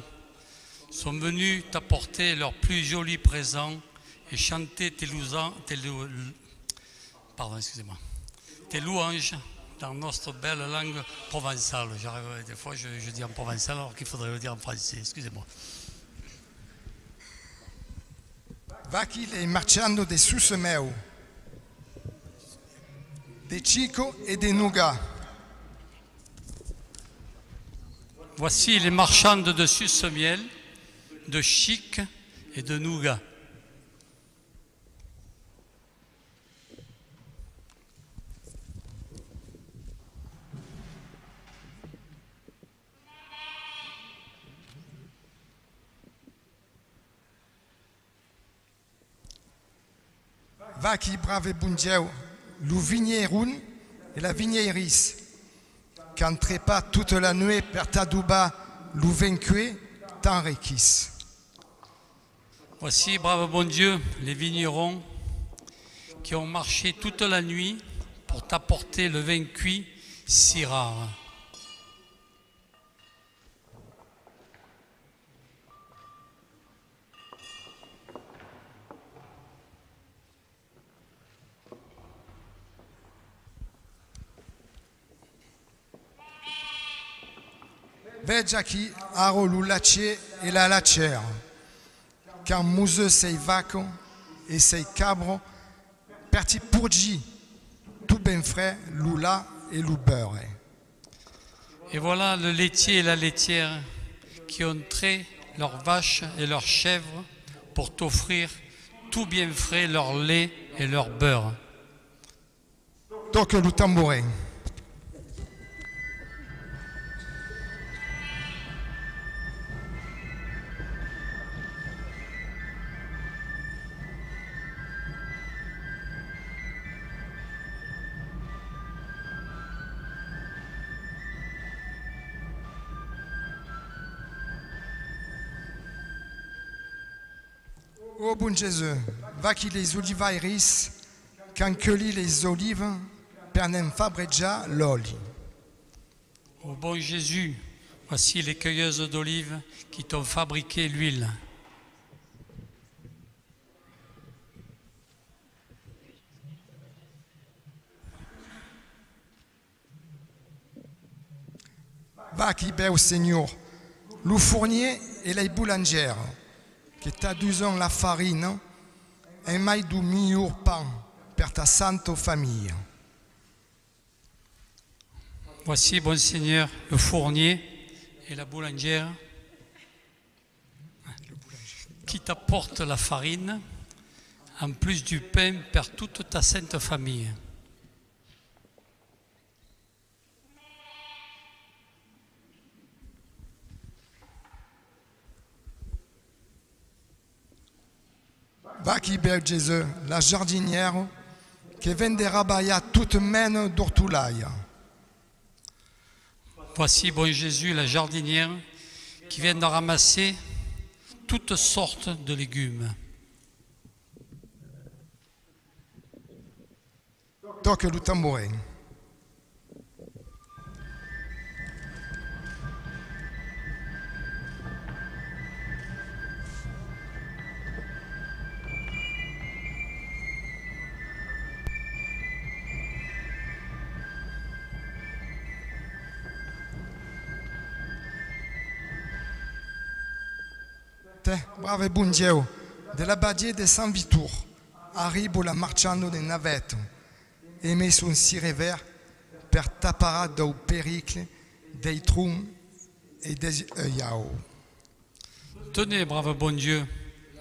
sont venus t'apporter leurs plus jolis présents et chanter tes louanges dans notre belle langue provençale. Des fois, je dis en provençal alors qu'il faudrait le dire en français, excusez-moi. Vaki les marchando de Sussemeu, de Chico et de Nougat. Voici les marchandes de suce-miel, de chic et de nougat. Va qui brave bundieu, lu vigneroun et la vigneris, qu'entrez pas toute la nuit per tadouba, lu vaincu, t'enriquis. Voici, brave bon Dieu, les vignerons qui ont marché toute la nuit pour t'apporter le vin cuit si rare. Veggia qui aro lu lacier et la lacère, quand mouseux sei vaco et sei cabro, perti pourgi, tout ben frais, lula et lu beurre. Et voilà le laitier et la laitière qui ont trait leurs vaches et leurs chèvres pour t'offrir tout bien frais leur lait et leur beurre. Toque le tambourin. Oh bon Jésus, va qui les olivairis, quand cueillit les olives, per nem fabreggia l'oli. Ô bon Jésus, voici les cueilleuses d'olives qui t'ont fabriqué l'huile. Va qui beu Seigneur, le fournier et les boulangères, qui t'adusent la farine, et mai du meilleur pain per ta sainte famille. Voici, bon Seigneur, le fournier et la boulangère qui t'apportent la farine, en plus du pain, per toute ta sainte famille. Va qui bel Jésus, la jardinière, qui vendera baya toute mène d'ortoulaille. Voici, bon Jésus, la jardinière qui vient de ramasser toutes sortes de légumes. Toque le tambourin. Brave buon Dio, della Badia de San Vitor, arrivo la marciando de navette, e messo un sirever per tapara do pericle, dei trum et des œillao. Tenez, brave bon Dieu,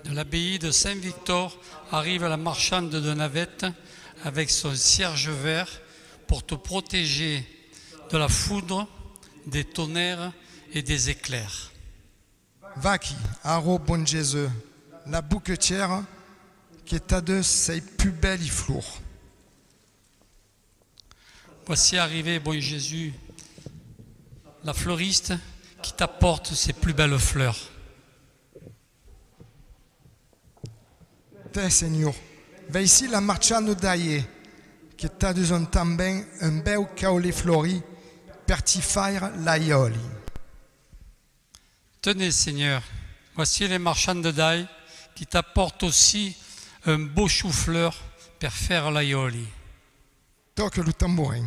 de l'abbaye de Saint-Victor arrive la marchande de navette avec son cierge vert pour te protéger de la foudre, des tonnerres et des éclairs. Vaki, aro bon Jésus, la bouquetière qui est à deux ses plus belles flours. Voici arrivé, bon Jésus, la fleuriste qui t'apporte ses plus belles fleurs. Te, Seigneur, va ici la marchande d'aillé, qui t'a besoin também un bel caolet flori per ti faire l'aioli. Tenez, Seigneur, voici les marchands de d'ail qui t'apportent aussi un beau chou-fleur pour faire l'aioli. Toque le tambourin.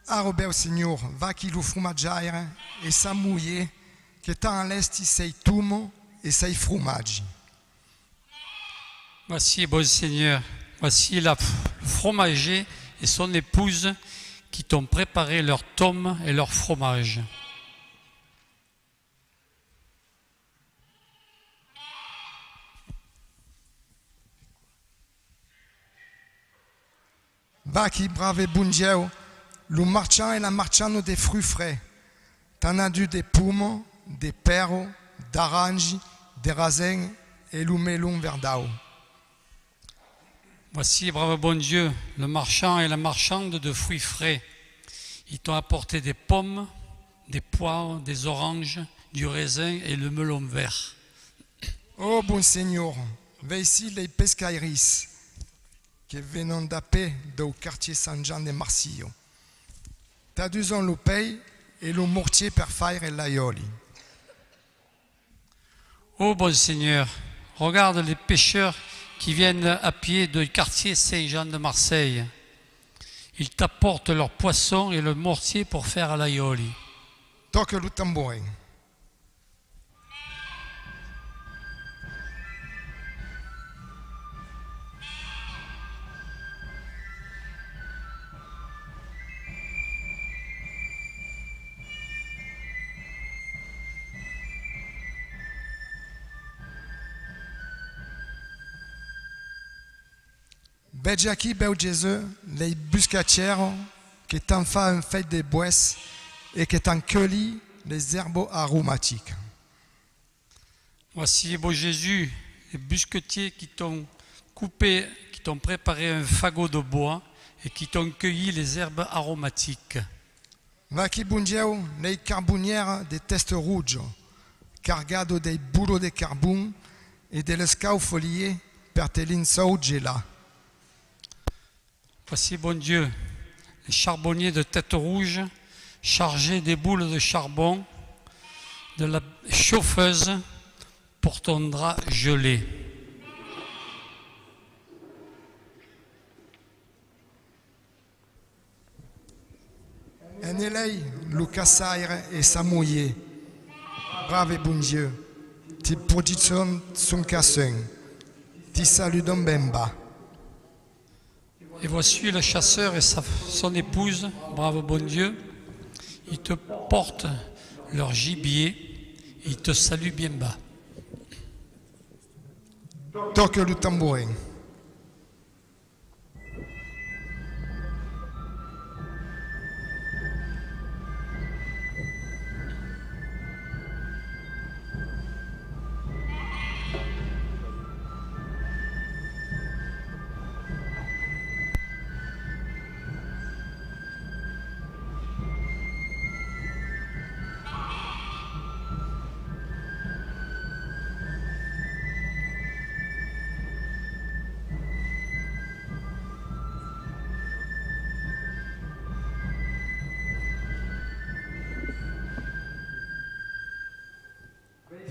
Arobel Signor, va chi lo frumaggiare e sa mouiller che t'ha allesti sei tumo e sei frumaggi. Voici, bon Seigneur, voici le fromager et son épouse qui t'ont préparé leur tome et leur fromage. Va chi brave bungeo, le marchand et la marchande des fruits frais. T'en as dû des pommes, des perros, d'oranges, des raisins et le melon verdao. Voici, brave bon Dieu, le marchand et la marchande de fruits frais. Ils t'ont apporté des pommes, des poires, des oranges, du raisin et le melon vert. Oh bon Seigneur, va ici les pescairis qui viennent d'appeler au quartier Saint-Jean de Marsillo. T'as dû le pain et le mortier per faire l'aioli. Oh bon Seigneur, regarde les pêcheurs qui viennent à pied du quartier Saint-Jean de Marseille. Ils t'apportent leurs poissons et le mortier pour faire l'aioli. Toque le tambourin. Beggiachi bel Jésus, les buscatières qui t'en fait un fait de bois et qui t'en cueillit les herbes aromatiques. Voici, beau Jésus, les busquetiers qui t'ont coupé, qui t'ont préparé un fagot de bois et qui t'ont cueilli les herbes aromatiques. Vaki bungieu, les carbonières des testes rouges, cargado des bouleaux de carbone et de l'escaufolier per telin saugela. Voici, bon Dieu, les charbonniers de tête rouge, chargés des boules de charbon, de la chauffeuse pour ton drap gelé. En elei, le cassaire et sa mouillé. Brave bon Dieu, ti produisons son cassin, ti saludons ben bas. Et voici le chasseur et son épouse, brave bon Dieu, ils te portent leur gibier et ils te saluent bien bas. Toque le tambourin.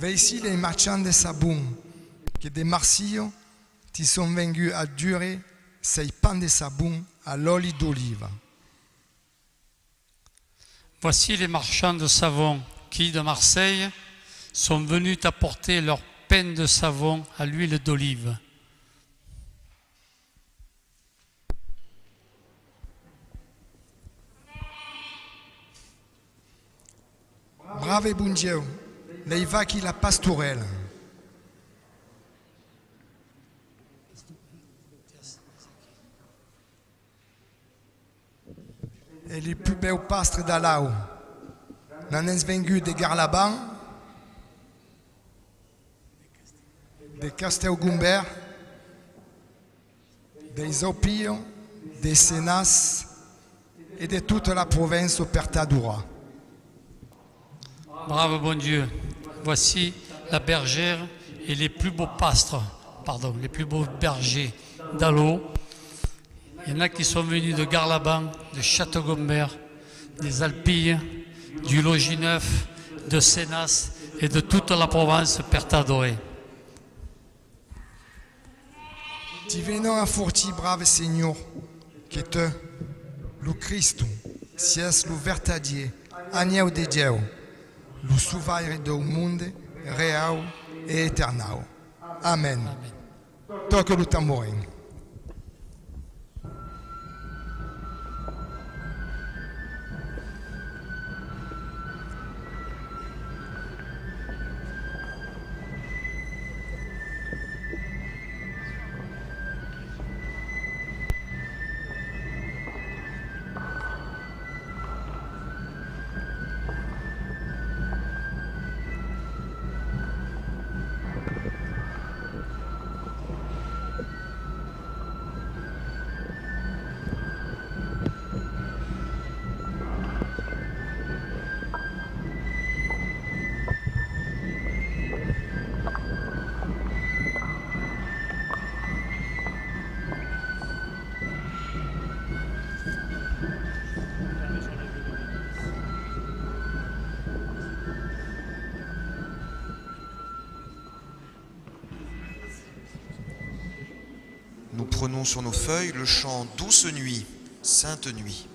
Ici les marchands de sabon qui de Marsillo ti sont venus à durer ces pains de sabon à l'huile d'olive. Voici les marchands de savon qui, de Marseille, sont venus t'apporter leur pain de savon à l'huile d'olive. Brave bon Dieu, lei va qui la pastorelle. Et les plus beaux pastres d'Alao. N'en est vengu de Garlaban, de Castelgumbert, des Opio, des Senas et de toute la province Pertadura. Brave bon Dieu, voici la bergère et les plus beaux les plus beaux bergers d'Allo. Il y en a qui sont venus de Garlaban, de Châteaugombert, des Alpilles, du Logis Neuf, de Sénas et de toute la province Pertadorée. Ti venons a forti brave Seigneur, que te, le Christ, sies le vertadier, agneu de Dieu, le sauveur do monde, real et éternel. Amen. Toque le tambourin. Nous prenons sur nos feuilles le chant Douce nuit, Sainte nuit.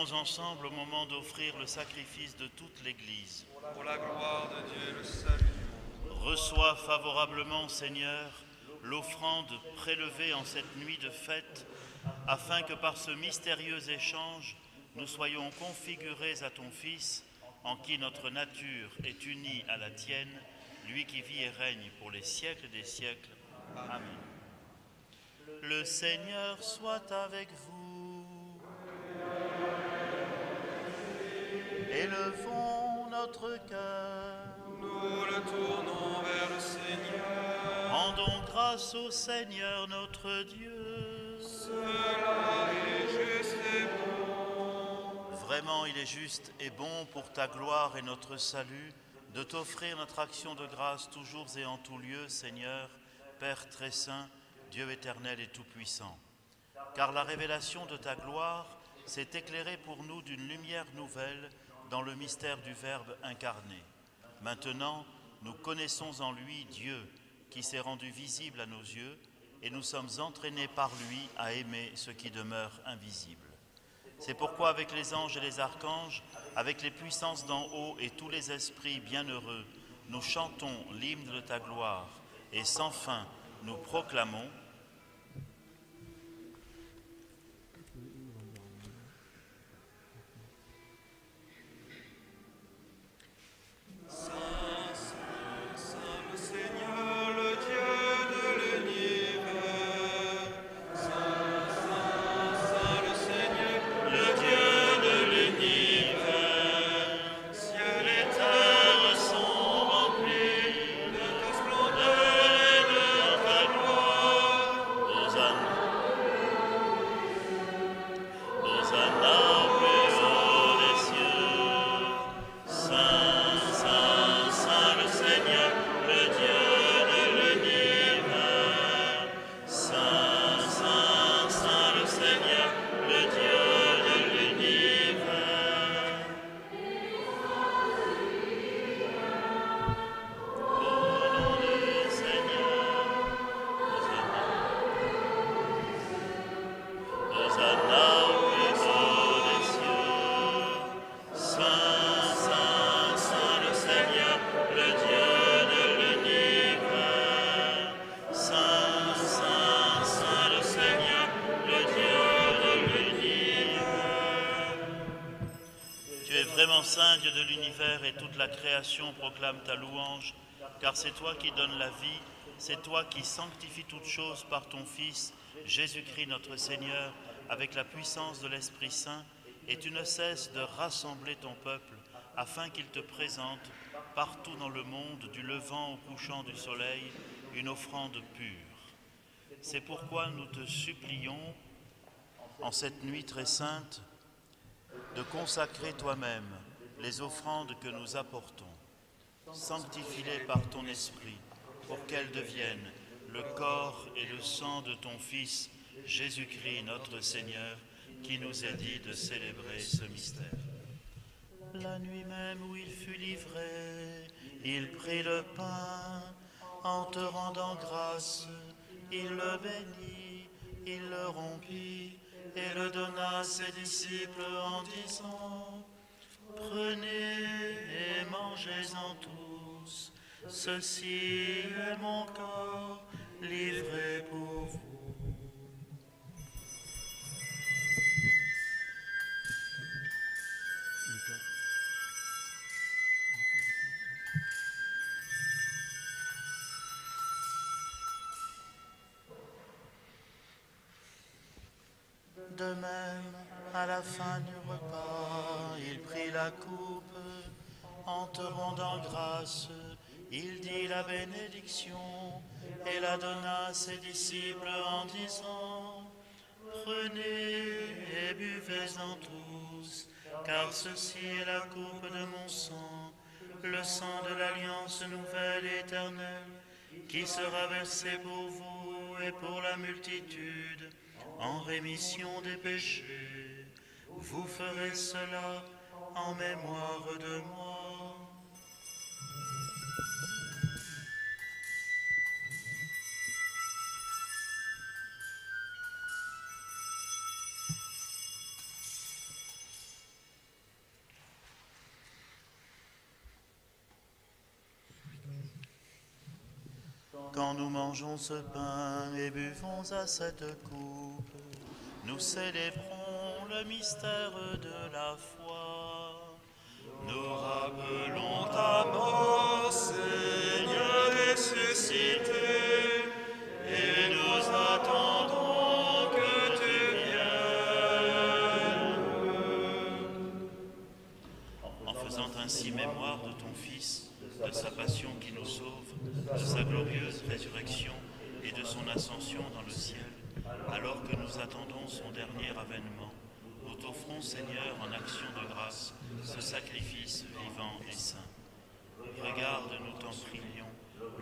Prions ensemble au moment d'offrir le sacrifice de toute l'Église. Pour la gloire de Dieu et le salut du monde. Reçois favorablement, Seigneur, l'offrande prélevée en cette nuit de fête, afin que par ce mystérieux échange, nous soyons configurés à ton Fils, en qui notre nature est unie à la tienne, lui qui vit et règne pour les siècles des siècles. Amen. Le Seigneur soit avec vous. Élevons notre cœur. Nous le tournons vers le Seigneur. Rendons grâce au Seigneur notre Dieu. Cela est juste et bon. Vraiment, il est juste et bon pour ta gloire et notre salut de t'offrir notre action de grâce toujours et en tout lieu, Seigneur, Père très saint, Dieu éternel et tout-puissant. Car la révélation de ta gloire s'est éclairée pour nous d'une lumière nouvelle dans le mystère du Verbe incarné. Maintenant, nous connaissons en lui Dieu, qui s'est rendu visible à nos yeux, et nous sommes entraînés par lui à aimer ce qui demeure invisible. C'est pourquoi avec les anges et les archanges, avec les puissances d'en haut et tous les esprits bienheureux, nous chantons l'hymne de ta gloire, et sans fin nous proclamons: Saint Dieu de l'univers, et toute la création proclame ta louange, car c'est toi qui donnes la vie, c'est toi qui sanctifies toutes choses par ton Fils, Jésus-Christ notre Seigneur, avec la puissance de l'Esprit Saint, et tu ne cesses de rassembler ton peuple, afin qu'il te présente, partout dans le monde, du levant au couchant du soleil, une offrande pure. C'est pourquoi nous te supplions, en cette nuit très sainte, de consacrer toi-même les offrandes que nous apportons. Sanctifie-les par ton esprit, pour qu'elles deviennent le corps et le sang de ton Fils, Jésus-Christ notre Seigneur, qui nous a dit de célébrer ce mystère. La nuit même où il fut livré, il prit le pain, en te rendant grâce, il le bénit, il le rompit, et le donna à ses disciples en disant: prenez et mangez-en tous, ceci est mon corps livré pour vous. De même, à la fin du repas, il prit la coupe, en te rendant grâce, il dit la bénédiction et la donna à ses disciples en disant: prenez et buvez-en tous, car ceci est la coupe de mon sang, le sang de l'alliance nouvelle et éternelle, qui sera versé pour vous et pour la multitude, en rémission des péchés. Vous ferez cela en mémoire de moi. Quand nous mangeons ce pain et buvons à cette coupe, nous célébrons le mystère de la foi. Nous rappelons ta mort, Seigneur ressuscité, et nous attendons que tu viennes. En faisant ainsi mémoire de ton Fils, de sa passion qui nous sauve, de sa glorieuse résurrection et de son ascension dans le ciel, alors que nous attendons son dernier avènement, nous t'offrons, Seigneur, en action de grâce, ce sacrifice vivant et saint. Regarde, nous t'en prions,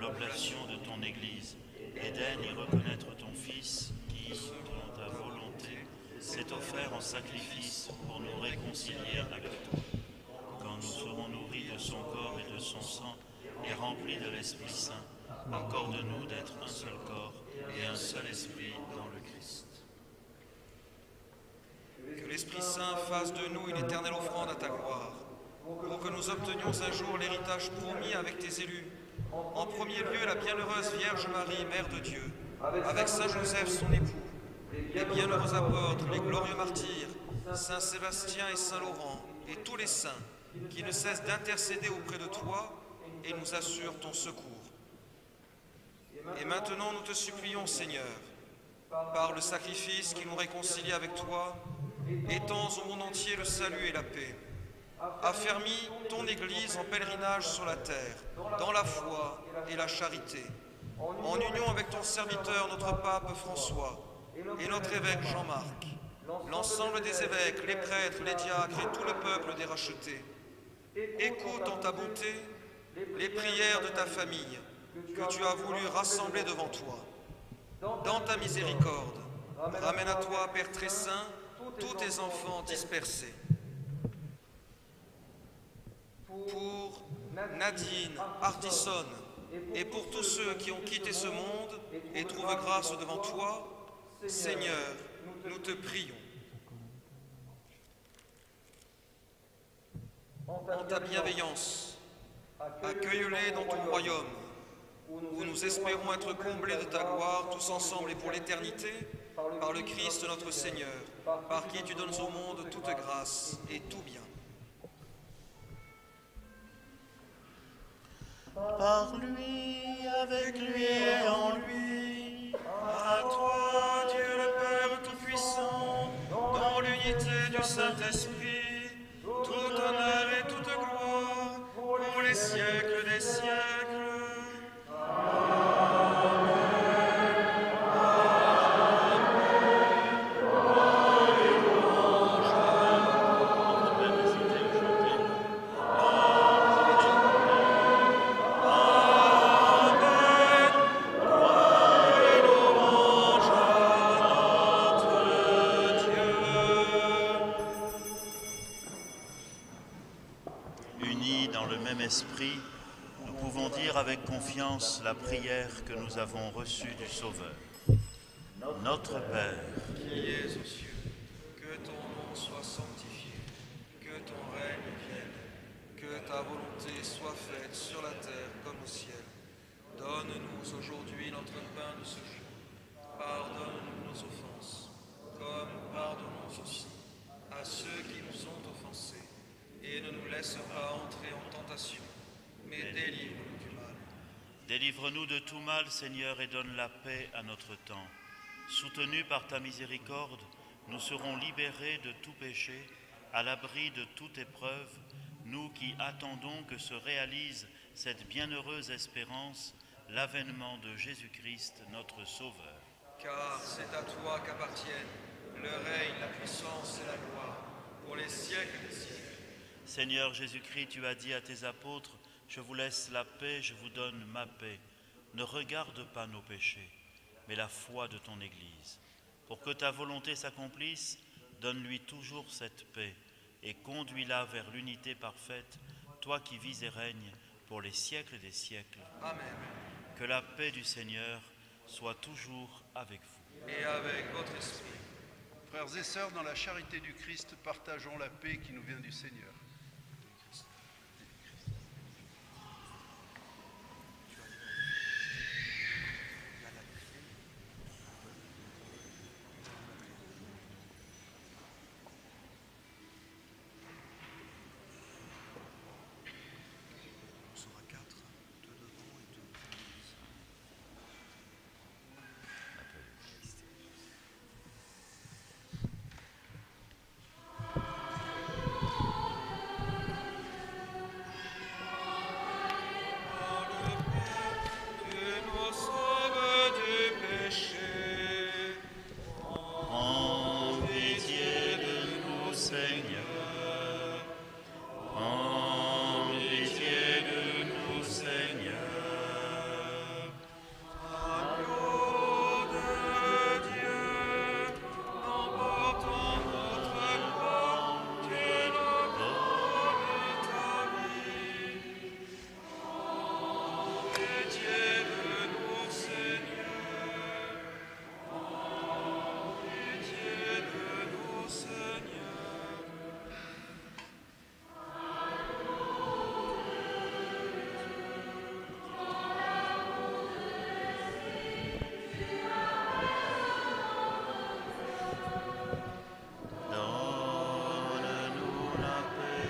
l'oblation de ton Église, et daigne y reconnaître ton Fils qui, selon ta volonté, s'est offert en sacrifice pour nous réconcilier avec toi. Quand nous serons nourris de son corps et de son sang, et remplis de l'Esprit Saint, accorde-nous d'être un seul corps et un seul esprit dans le Christ. Que l'Esprit Saint fasse de nous une éternelle offrande à ta gloire, pour que nous obtenions un jour l'héritage promis avec tes élus. En premier lieu, la bienheureuse Vierge Marie, Mère de Dieu, avec Saint Joseph, son époux, les bienheureux apôtres, les glorieux martyrs, Saint Sébastien et Saint Laurent, et tous les saints, qui ne cessent d'intercéder auprès de toi et nous assurent ton secours. Et maintenant, nous te supplions, Seigneur, par le sacrifice qui nous réconcilie avec toi, étends au monde entier le salut et la paix. Affermis ton Église en pèlerinage sur la terre, dans la foi et la charité, en union avec ton serviteur, notre pape François, et notre évêque Jean-Marc, l'ensemble des évêques, les prêtres, les diacres et tout le peuple des rachetés. Écoute en ta bonté les prières de ta famille que tu as voulu rassembler devant toi. Dans ta miséricorde, ramène à toi, Père très saint, tous tes enfants dispersés. Pour Nadine, Ardisson, et pour tous ceux qui ont quitté ce monde et trouvent grâce devant toi, Seigneur, nous te prions. En ta bienveillance, accueille-les dans ton royaume, où nous espérons être comblés de ta gloire tous ensemble et pour l'éternité, par le Christ notre Seigneur, par qui tu donnes au monde toute grâce et tout bien. Par lui, avec lui et en lui, à toi, Dieu le Père Tout-Puissant, dans l'unité du Saint-Esprit, tout honneur et toute gloire, pour les siècles des siècles. Esprit, nous pouvons dire avec confiance la prière que nous avons reçue du Sauveur. Notre Père, qui es aux cieux, que ton nom soit sanctifié, que ton règne vienne, que ta volonté soit faite sur la terre comme au ciel. Donne-nous aujourd'hui notre pain de ce jour. Pardonne-nous nos offenses, comme nous pardonnons aussi à ceux qui nous ont offensés. Et ne nous laisse pas entrer en tentation, mais délivre-nous du mal. Délivre-nous de tout mal, Seigneur, et donne la paix à notre temps. Soutenus par ta miséricorde, nous serons libérés de tout péché, à l'abri de toute épreuve, nous qui attendons que se réalise cette bienheureuse espérance, l'avènement de Jésus-Christ, notre Sauveur. Car c'est à toi qu'appartiennent le règne, la puissance et la gloire, pour les siècles des siècles. Seigneur Jésus-Christ, tu as dit à tes apôtres, « Je vous laisse la paix, je vous donne ma paix. Ne regarde pas nos péchés, mais la foi de ton Église. Pour que ta volonté s'accomplisse, donne-lui toujours cette paix et conduis-la vers l'unité parfaite, toi qui vis et règnes pour les siècles des siècles. Amen. Que la paix du Seigneur soit toujours avec vous. Et avec votre esprit. Frères et sœurs, dans la charité du Christ, partageons la paix qui nous vient du Seigneur.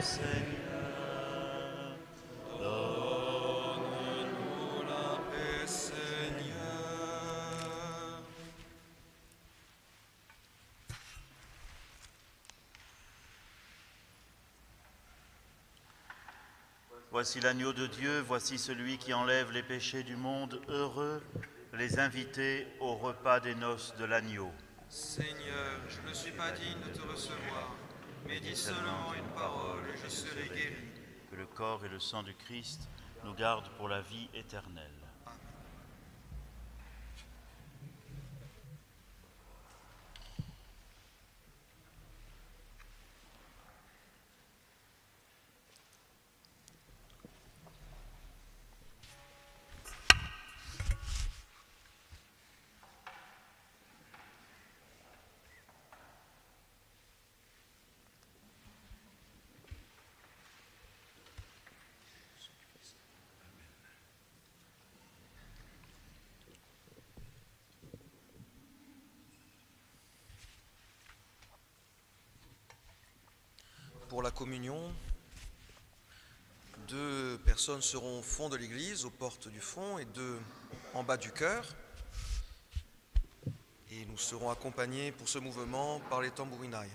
Seigneur. Donne-nous la paix, Seigneur. Voici l'agneau de Dieu, voici celui qui enlève les péchés du monde. Heureux les invités au repas des noces de l'agneau. Seigneur, je ne suis pas digne de te recevoir, mais dis seulement une parole et je serai guéri. Que le corps et le sang du Christ nous gardent pour la vie éternelle. Pour la communion, 2 personnes seront au fond de l'église, aux portes du fond, et 2 en bas du chœur. Et nous serons accompagnés pour ce mouvement par les tambourinailles.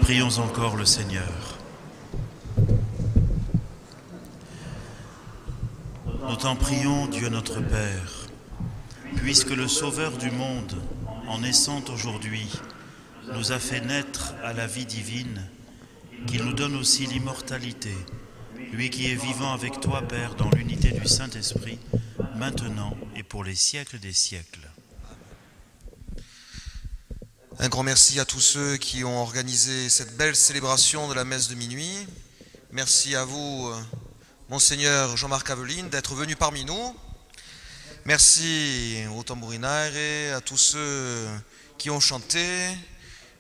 Prions encore le Seigneur. Nous t'en prions, Dieu notre Père, puisque le Sauveur du monde, en naissant aujourd'hui, nous a fait naître à la vie divine, qu'il nous donne aussi l'immortalité, lui qui est vivant avec toi, Père, dans l'unité du Saint-Esprit, maintenant et pour les siècles des siècles. Un grand merci à tous ceux qui ont organisé cette belle célébration de la messe de minuit. Merci à vous, Monseigneur Jean-Marc Aveline, d'être venu parmi nous. Merci au tambourinaire, à tous ceux qui ont chanté,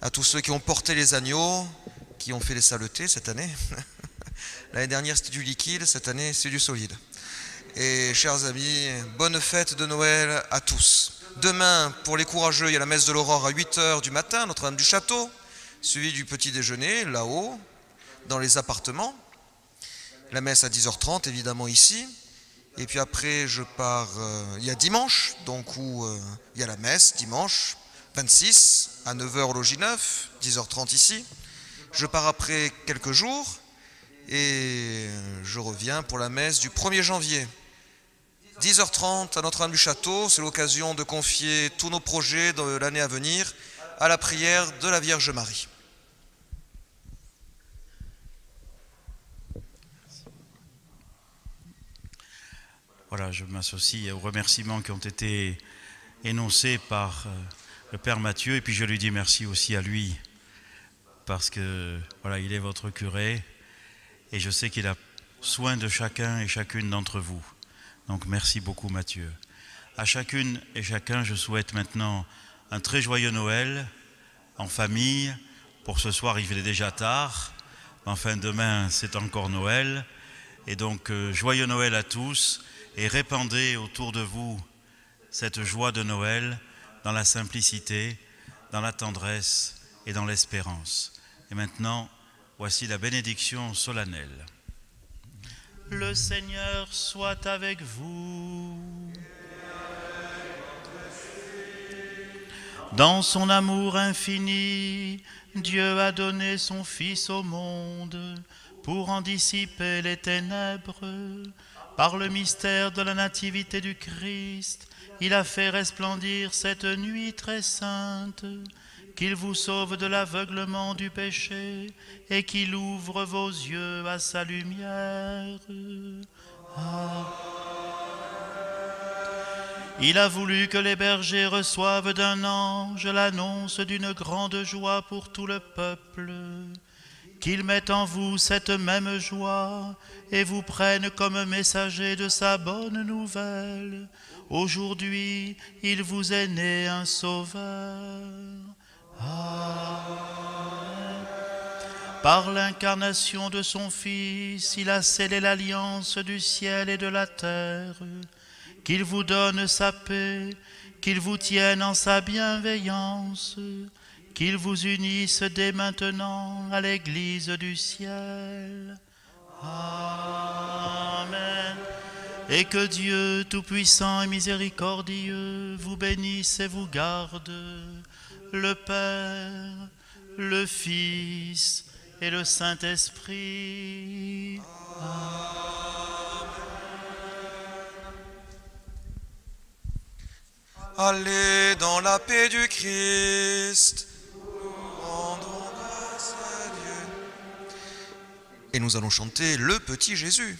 à tous ceux qui ont porté les agneaux, qui ont fait les saletés cette année. L'année dernière, c'était du liquide, cette année, c'est du solide. Et chers amis, bonne fête de Noël à tous. Demain, pour les courageux, il y a la messe de l'Aurore à 8h du matin, Notre-Dame du Château, suivi du petit déjeuner, là-haut, dans les appartements. La messe à 10h30, évidemment, ici. Et puis après, je pars, il y a dimanche, donc où il y a la messe, dimanche 26, à 9h au logis 9, 10h30 ici. Je pars après quelques jours, et je reviens pour la messe du 1er janvier. 10h30 à Notre-Dame du Château, c'est l'occasion de confier tous nos projets de l'année à venir à la prière de la Vierge Marie. Voilà, je m'associe aux remerciements qui ont été énoncés par le Père Mathieu, et puis je lui dis merci aussi à lui, parce que voilà, il est votre curé, et je sais qu'il a soin de chacun et chacune d'entre vous. Donc merci beaucoup Mathieu. À chacune et chacun, je souhaite maintenant un très joyeux Noël en famille. Pour ce soir, il est déjà tard. Enfin, demain, c'est encore Noël. Et donc, joyeux Noël à tous et répandez autour de vous cette joie de Noël dans la simplicité, dans la tendresse et dans l'espérance. Et maintenant, voici la bénédiction solennelle. Le Seigneur soit avec vous. Dans son amour infini, Dieu a donné son Fils au monde pour en dissiper les ténèbres. Par le mystère de la nativité du Christ, il a fait resplendir cette nuit très sainte, qu'il vous sauve de l'aveuglement du péché et qu'il ouvre vos yeux à sa lumière. Amen. Il a voulu que les bergers reçoivent d'un ange l'annonce d'une grande joie pour tout le peuple, qu'il mette en vous cette même joie et vous prenne comme messager de sa bonne nouvelle. Aujourd'hui, il vous est né un sauveur. Amen. Par l'incarnation de son Fils, il a scellé l'alliance du ciel et de la terre. Qu'il vous donne sa paix, qu'il vous tienne en sa bienveillance, qu'il vous unisse dès maintenant à l'Église du ciel. Amen. Et que Dieu Tout-Puissant et Miséricordieux vous bénisse et vous garde, le Père, le Fils et le Saint-Esprit. Amen. Allez dans la paix du Christ. Nous rendons grâce à Dieu. Et nous allons chanter le petit Jésus.